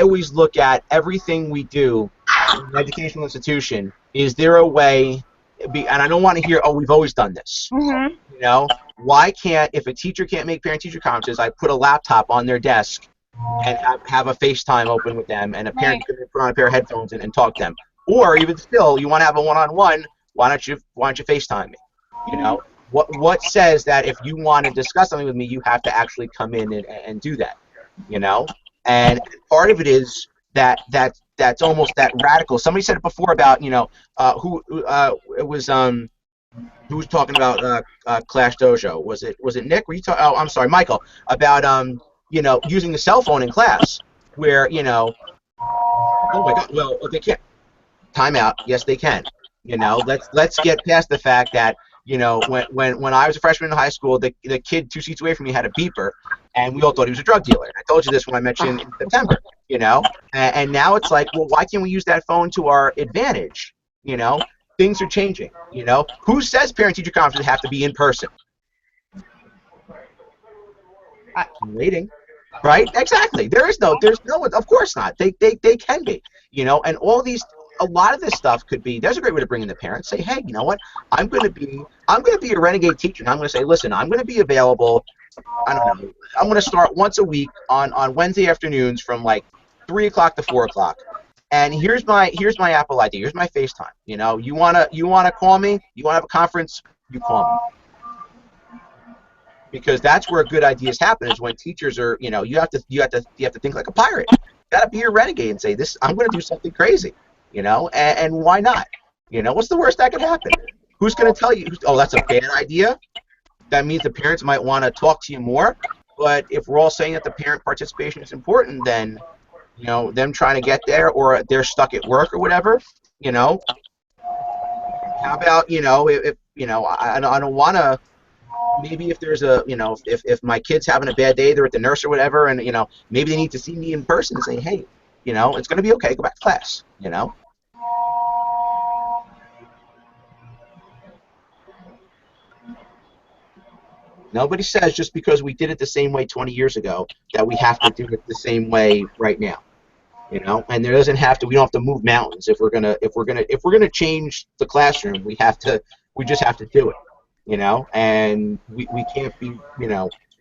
always look at everything we do in an educational institution. Is there a way, and I don't want to hear, oh, we've always done this. Mm-hmm. Why can't, if a teacher can't make parent-teacher conferences, I put a laptop on their desk and have a FaceTime open with them, and a parent can put on a pair of headphones and talk to them. Or even still, you want to have a one-on-one, why don't you FaceTime me? What says that if you want to discuss something with me, you have to actually come in and do that, And part of it is that's almost that radical. Somebody said it before about, it was who was talking about Clash Dojo? Was it Nick? Were you talking? Oh, I'm sorry, Michael. About using the cell phone in class, where oh my God, well they can't. Time out. Yes, they can. Let's get past the fact that when I was a freshman in high school, the kid 2 seats away from me had a beeper, and we all thought he was a drug dealer. I told you this when I met you in September. And now it's like, well, why can't we use that phone to our advantage? Things are changing. Who says parent-teacher conferences have to be in person? I'm waiting. Right? Exactly. There's no one. Of course not. They can be. And all these. A lot of this stuff could be. There's a great way to bring in the parents. Say, hey, you know what? I'm going to be a renegade teacher, and I'm going to say, listen, I'm going to be available. I don't know. I'm going to start once a week on Wednesday afternoons from like 3 o'clock to 4 o'clock. And here's my Apple ID. Here's my FaceTime. You wanna call me? You wanna have a conference? You call me. Because that's where good ideas happen. Is when teachers are. You have to think like a pirate. You got to be a renegade and say, this. I'm going to do something crazy. And why not? What's the worst that could happen? Who's going to tell you, oh, that's a bad idea? That means the parents might want to talk to you more. But if we're all saying that the parent participation is important, then, them trying to get there, or they're stuck at work or whatever, how about, if I don't want to, maybe if there's a, if my kid's having a bad day, they're at the nurse or whatever, and, maybe they need to see me in person and say, hey, it's going to be okay, go back to class, Nobody says just because we did it the same way 20 years ago that we have to do it the same way right now. And there doesn't have to. We don't have to move mountains if we're gonna change the classroom. We just have to do it. And we can't be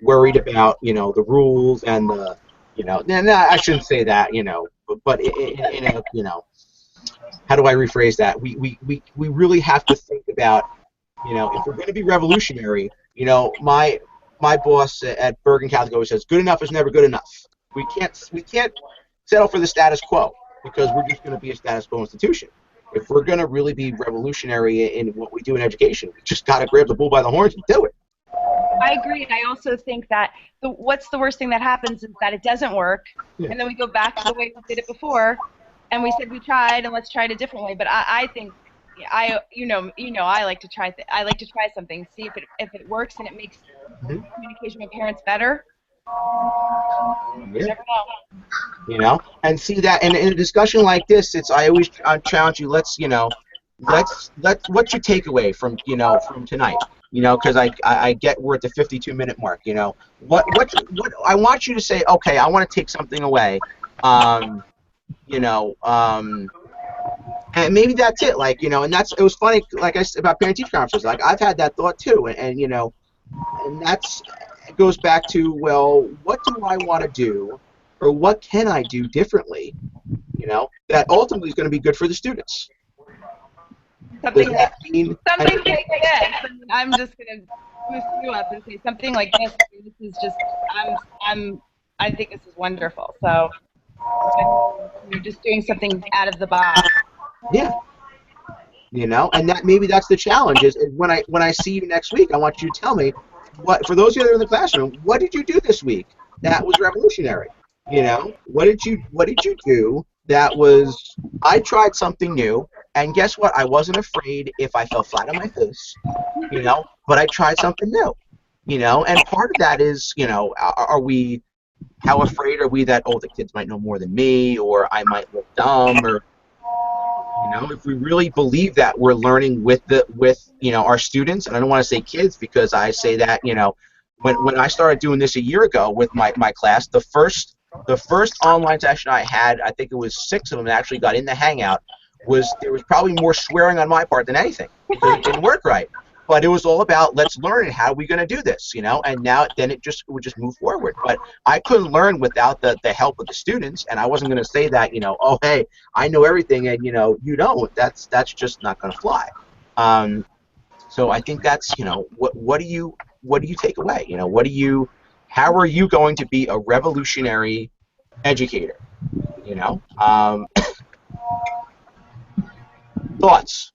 worried about the rules and the no, I shouldn't say that but in a how do I rephrase that? We really have to think about if we're going to be revolutionary. My boss at Bergen Catholic always says, good enough is never good enough. We can't settle for the status quo, because we're just going to be a status quo institution. if we're going to really be revolutionary in what we do in education, we just got to grab the bull by the horns and do it. I agree, and I also think that what's the worst thing that happens is that it doesn't work, and then we go back to the way we did it before, and we said we tried, and let's try it a different way. But I think, I like to try. I like to try something, see if it works, and it makes communication with parents better. You never know. And see that, and in a discussion like this, I always challenge you. Let's what's your takeaway from from tonight? Because I get we're at the 52-minute mark. What I want you to say. Okay, I want to take something away. And maybe that's it. And it was funny. Like I said about parent-teacher conferences. Like I've had that thought too, and that's it goes back to, well, what do I want to do, or what can I do differently? That ultimately is going to be good for the students. Something like this. I'm just going to boost you up and say something like this. This is just, I think this is wonderful. So you're just doing something out of the box. Yeah. And maybe that's the challenge. Is when I see you next week, I want you to tell me for those of you that are in the classroom, what did you do this week that was revolutionary? What did you do that was, I tried something new, and guess what? I wasn't afraid if I fell flat on my face, but I tried something new, and part of that is, how afraid are we that, oh, the kids might know more than me, or I might look dumb, or, if we really believe that we're learning with our students, and I don't want to say kids because I say that, when I started doing this a year ago with my class, the first online session I had, I think it was 6 of them that actually got in the Hangout, there was probably more swearing on my part than anything because it didn't work right. But it was all about, let's learn, how are we going to do this, and now then it would just move forward. But I couldn't learn without the help of the students, and I wasn't going to say that, oh, hey, I know everything and, you don't. That's just not going to fly. So I think that's, what do you take away? How are you going to be a revolutionary educator? Thoughts?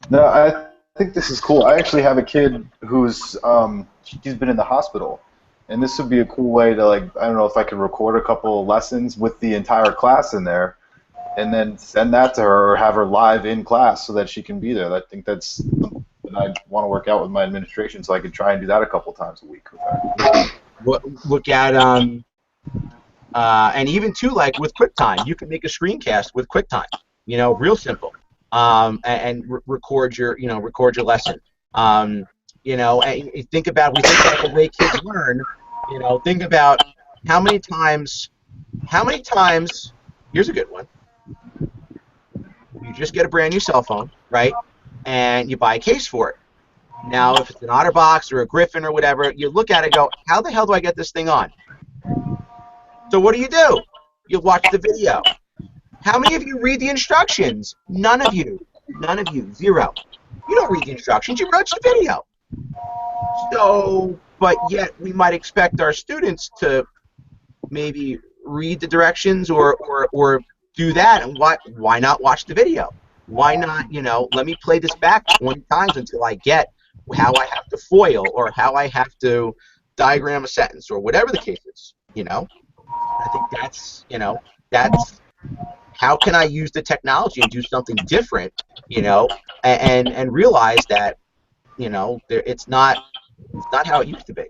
No, I think this is cool. I actually have a kid who's she's been in the hospital, and this would be a cool way to, like, I don't know if I could record a couple of lessons with the entire class in there, and then send that to her or have her live in class so that she can be there. I think that's something I want to work out with my administration, so I could try and do that a couple times a week with her. Look at and even too, like with QuickTime, you can make a screencast with QuickTime. Real simple. And record your lesson. And think about the way kids learn. Think about how many times. Here's a good one. You just get a brand new cell phone, right? And you buy a case for it. Now, if it's an OtterBox or a Griffin or whatever, you look at it and go, how the hell do I get this thing on? So what do? You watch the video. How many of you read the instructions? None of you. None of you. Zero. You don't read the instructions. You watch the video. So, but yet we might expect our students to maybe read the directions or do that. And why not watch the video? Why not, let me play this back 20 times until I get how I have to foil or how I have to diagram a sentence or whatever the case is, I think that's how can I use the technology and do something different, and realize that, it's not how it used to be,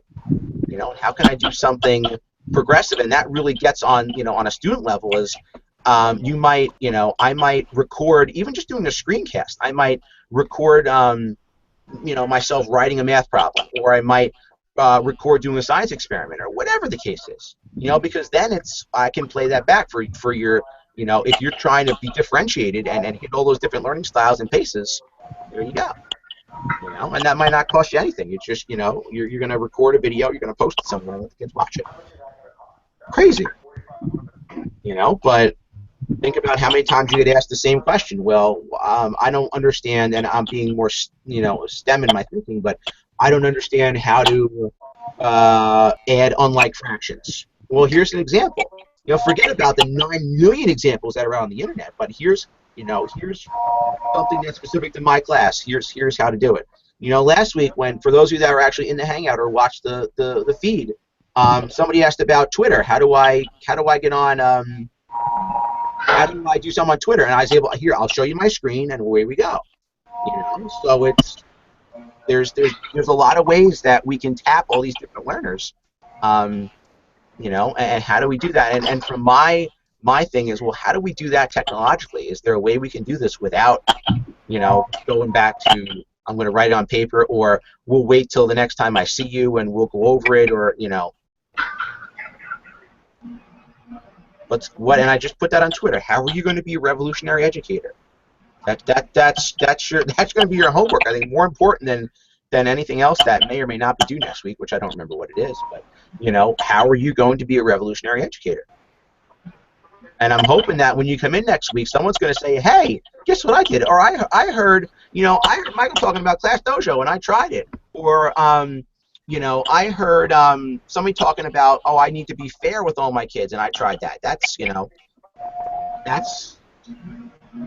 how can I do something progressive? And that really gets on, on a student level is, you might, I might record, even just doing a screencast, I might record, myself writing a math problem, or I might record doing a science experiment, or whatever the case is, because then I can play that back for your, if you're trying to be differentiated and hit all those different learning styles and paces, there you go. And that might not cost you anything. It's just, you're going to record a video, you're going to post it somewhere, and let the kids watch it. Crazy. But think about how many times you get asked the same question. Well, I don't understand, and I'm being more, STEM in my thinking, but I don't understand how to add unlike fractions. Well, here's an example. forget about the 9 million examples that are out on the internet. But here's something that's specific to my class. Here's how to do it. Last week, for those of you that were actually in the Hangout or watched the feed, somebody asked about Twitter. How do I get on? How do I do something on Twitter? And I was able, here, I'll show you my screen, and away we go. So there's a lot of ways that we can tap all these different learners. And how do we do that? And from my thing is, well, how do we do that technologically? Is there a way we can do this without, going back to, I'm going to write it on paper, or we'll wait till the next time I see you and we'll go over it, or, and I just put that on Twitter. How are you going to be a revolutionary educator? That's going to be your homework. I think more important than anything else that may or may not be due next week, which I don't remember what it is. But how are you going to be a revolutionary educator? And I'm hoping that when you come in next week, someone's going to say, "Hey, guess what I did?" Or I heard I heard Michael talking about Class Dojo and I tried it. Or I heard somebody talking about, oh, I need to be fair with all my kids, and I tried that. That's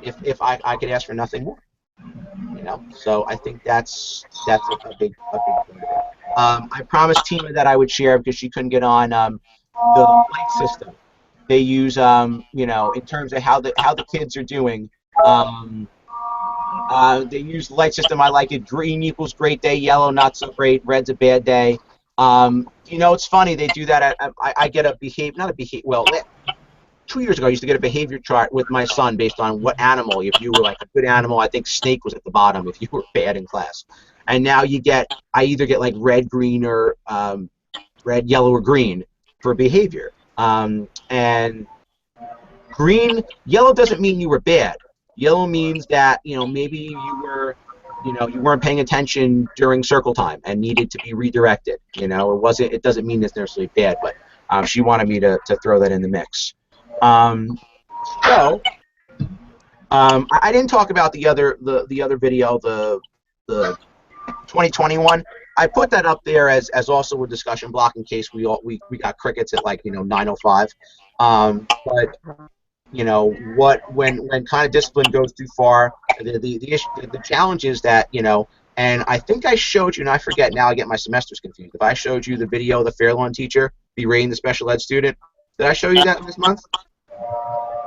if I could ask for nothing more. So I think that's a big part of it. I promised Tima that I would share because she couldn't get on the light system. They use in terms of how the kids are doing. They use the light system. I like it. Green equals great day. Yellow not so great. Red's a bad day. It's funny they do that. I get a behavior. 2 years ago, I used to get a behavior chart with my son based on what animal. If you were like a good animal, I think snake was at the bottom if you were bad in class. And now I either get like red, green, or red, yellow, or green for behavior. And yellow doesn't mean you were bad. Yellow means that maybe you were you weren't paying attention during circle time and needed to be redirected. It doesn't mean it's necessarily bad, but she wanted me to throw that in the mix. I didn't talk about the other video, the 2021. I put that up there as also a discussion block in case we got crickets at like 9:05. But when kind of discipline goes too far, the challenge is that and I think I showed you, and I forget now. I get my semesters confused. If I showed you the video of the Fairlawn teacher berating the special ed student, did I show you that this month?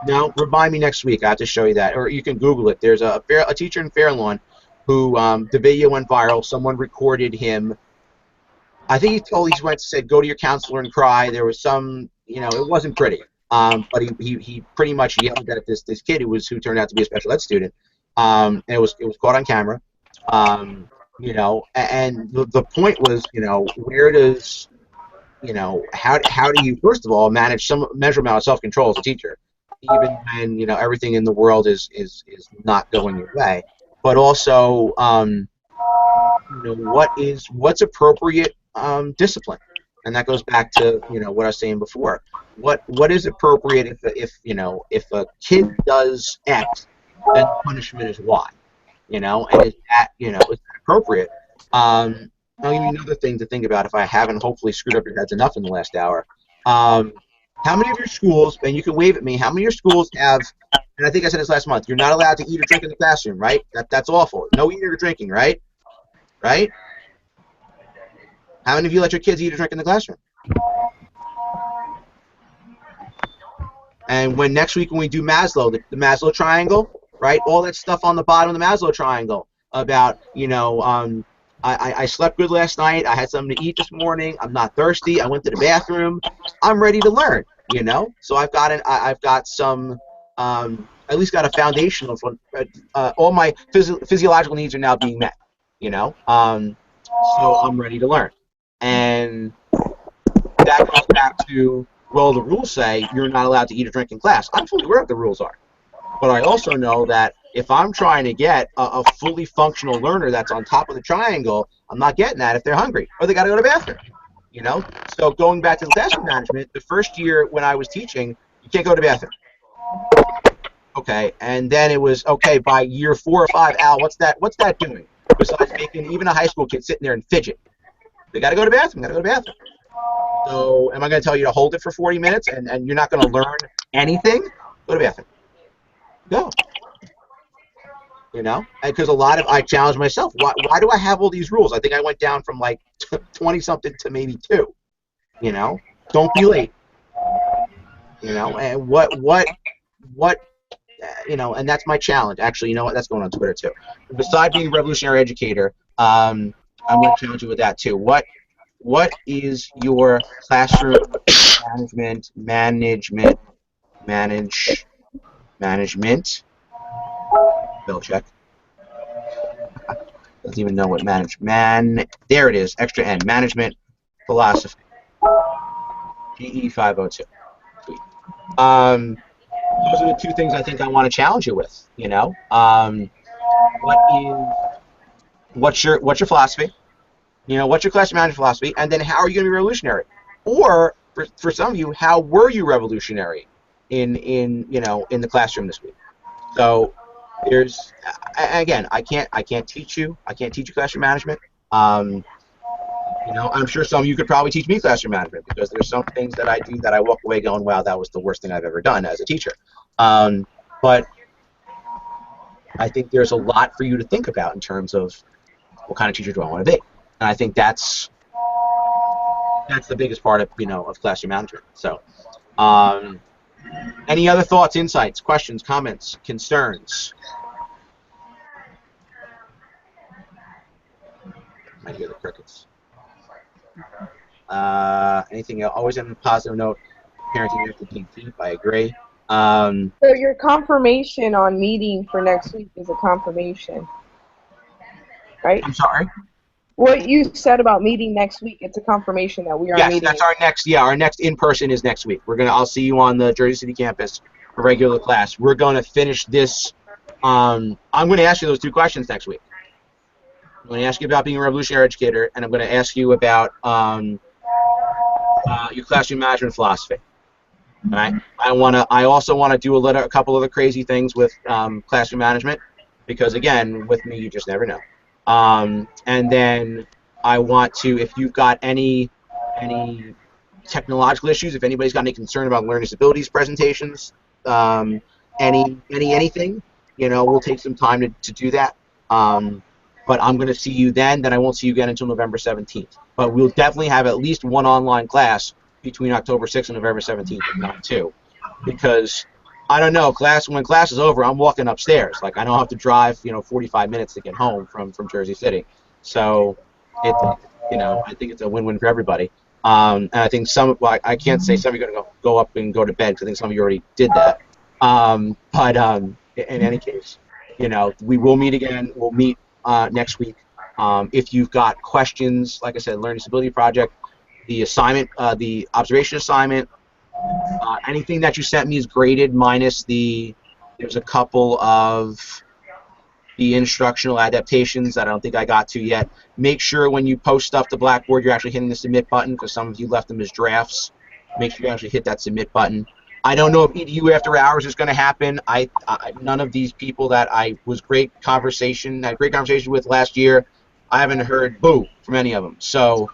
No, remind me next week. I have to show you that, or you can Google it. There's a teacher in Fairlawn who the video went viral. Someone recorded him. I think he went to say, go to your counselor and cry. There was some, it wasn't pretty. But he pretty much yelled at this kid who turned out to be a special ed student. And it was caught on camera. And the point was, where does how do you first of all manage some measure amount of self-control as a teacher, even when everything in the world is not going your way, but also what's appropriate discipline, and that goes back to what I was saying before. What is appropriate if a kid does X, then punishment is Y, and is that is that appropriate? I'll give you another thing to think about if I haven't hopefully screwed up your heads enough in the last hour. How many of your schools, and you can wave at me, how many of your schools have, and I think I said this last month, you're not allowed to eat or drink in the classroom, right? That's awful. No eating or drinking, right? Right? How many of you let your kids eat or drink in the classroom? And next week when we do Maslow, the Maslow triangle, right? All that stuff on the bottom of the Maslow triangle about, I slept good last night. I had something to eat this morning. I'm not thirsty. I went to the bathroom. I'm ready to learn. So I've got some. At least got a foundation of all my physiological needs are now being met. So I'm ready to learn, and that goes back to, well, the rules say you're not allowed to eat or drink in class. I'm fully aware what the rules are, but I also know that if I'm trying to get a fully functional learner that's on top of the triangle, I'm not getting that if they're hungry or they got to go to the bathroom. So going back to the classroom management, the first year when I was teaching, you can't go to the bathroom. Okay, and then it was okay by year 4 or 5. Al, what's that doing? Besides making even a high school kid sitting there and fidget, they got to go to the bathroom. So am I going to tell you to hold it for 40 minutes and you're not going to learn anything? Go to the bathroom. Go. You know, because I challenge myself. Why do I have all these rules? I think I went down from like 20 something to maybe 2. You know, don't be late. You know, and what you know, and that's my challenge. Actually, you know what? That's going on Twitter too. Besides being a revolutionary educator, I'm going to challenge you with that too. What is your classroom management spell check? Doesn't even know what there it is, extra N, management philosophy. GE502. Sweet. Those are the 2 things I think I want to challenge you with. You know, what's your philosophy? You know, what's your classroom management philosophy? And then how are you going to be revolutionary? Or for some of you, how were you revolutionary in the classroom this week? So there's again, I can't teach you classroom management. You know, I'm sure some of you could probably teach me classroom management because there's some things that I do that I walk away going, wow, that was the worst thing I've ever done as a teacher. But I think there's a lot for you to think about in terms of what kind of teacher do I want to be. And I think that's the biggest part of of classroom management. So, any other thoughts, insights, questions, comments, concerns? I hear the crickets. Anything else? Always on a positive note. Parenting has to dig deep. I agree. So your confirmation on meeting for next week is a confirmation, right? I'm sorry? What you said about meeting next week, it's a confirmation that we are meeting. Yes, that's our next in-person is next week. I'll see you on the Jersey City campus for regular class. We're going to finish this. I'm going to ask you those 2 questions next week. I'm going to ask you about being a revolutionary educator, and I'm going to ask you about your classroom management philosophy. All right. I also want to do a couple other crazy things with classroom management, because again, with me, you just never know. And then I want to, if you've got any technological issues, if anybody's got any concern about learning disabilities presentations, anything, we'll take some time to do that. But I'm going to see you then. Then I won't see you again until November 17th. But we'll definitely have at least one online class between October 6th and November 17th, if not 2. Because, I don't know, when class is over, I'm walking upstairs. Like, I don't have to drive, 45 minutes to get home from Jersey City. So, I think it's a win-win for everybody. And I think I can't say some of you are going to go up and go to bed, because I think some of you already did that. But in any case, we will meet again. We'll meet next week. If you've got questions, like I said, Learning Disability Project, the assignment, the observation assignment, anything that you sent me is graded minus there's a couple of the instructional adaptations that I don't think I got to yet. Make sure when you post stuff to Blackboard, you're actually hitting the submit button, because some of you left them as drafts. Make sure you actually hit that submit button. I don't know if EDU after hours is going to happen. None of these people that I had great conversation with last year, I haven't heard boo from any of them. So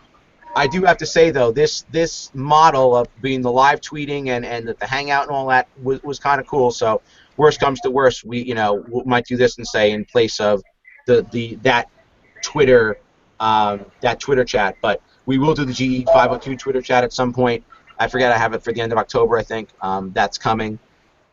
I do have to say, though, this model of being the live tweeting and the hangout and all that was kind of cool. So worst comes to worst, we might do this and say in place of that Twitter chat. But we will do the GE502 Twitter chat at some point. I forget, I have it for the end of October, I think. That's coming.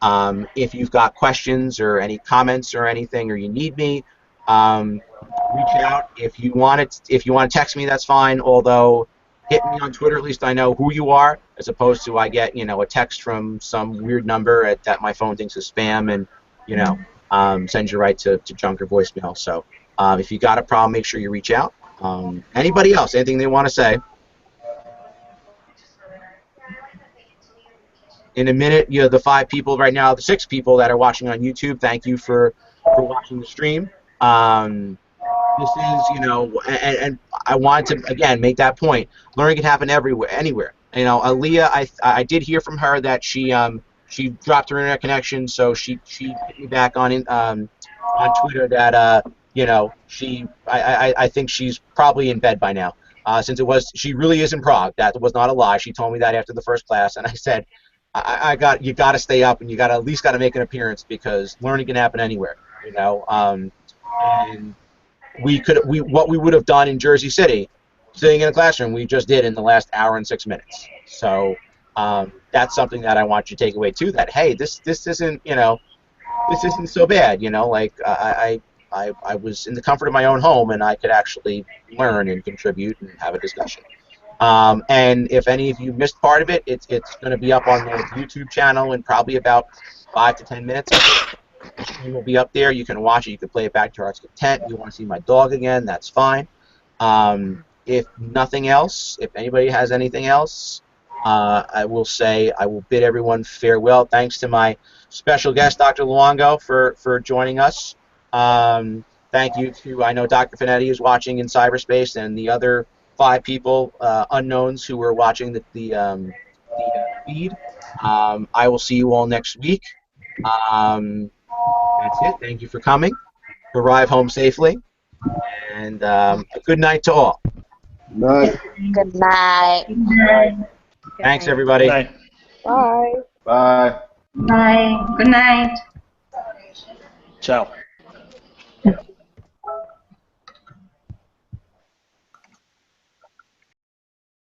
If you've got questions or any comments or anything, or you need me, reach out. If you want to text me, that's fine. Although, hit me on Twitter. At least I know who you are, as opposed to I get a text from some weird number that my phone thinks is spam, and sends you right to junk or voicemail. So if you got a problem, make sure you reach out. Anybody else? Anything they want to say? In a minute, the 5 people right now, the 6 people that are watching on YouTube, thank you for watching the stream. This is, and I wanted to, again, make that point. Learning can happen anywhere. Aaliyah, I did hear from her that she dropped her internet connection, so she hit me back on Twitter that, I think she's probably in bed by now. since she really is in Prague. That was not a lie. She told me that after the first class, and I said, you got to stay up, and you got to at least got to make an appearance because learning can happen anywhere, you know. And what we would have done in Jersey City, sitting in a classroom, we just did in the last hour and 6 minutes. So that's something that I want you to take away too. That hey, this isn't, you know, this isn't so bad, you know. Like I was in the comfort of my own home, and I could actually learn and contribute and have a discussion. And if any of you missed part of it, it's going to be up on the YouTube channel in probably about 5 to 10 minutes. The stream will be up there. You can watch it. You can play it back to your heart's content. You want to see my dog again, that's fine. If nothing else, if anybody has anything else, I will say I will bid everyone farewell. Thanks to my special guest, Dr. Luongo, for joining us. Thank you to, I know Dr. Finetti is watching in cyberspace, and the other 5 people, unknowns, who are watching the feed. I will see you all next week. That's it. Thank you for coming. Arrive home safely. And a good night to all. Night. Good night. Good night. Thanks, everybody. Good night. Bye. Bye. Bye. Good night. Ciao.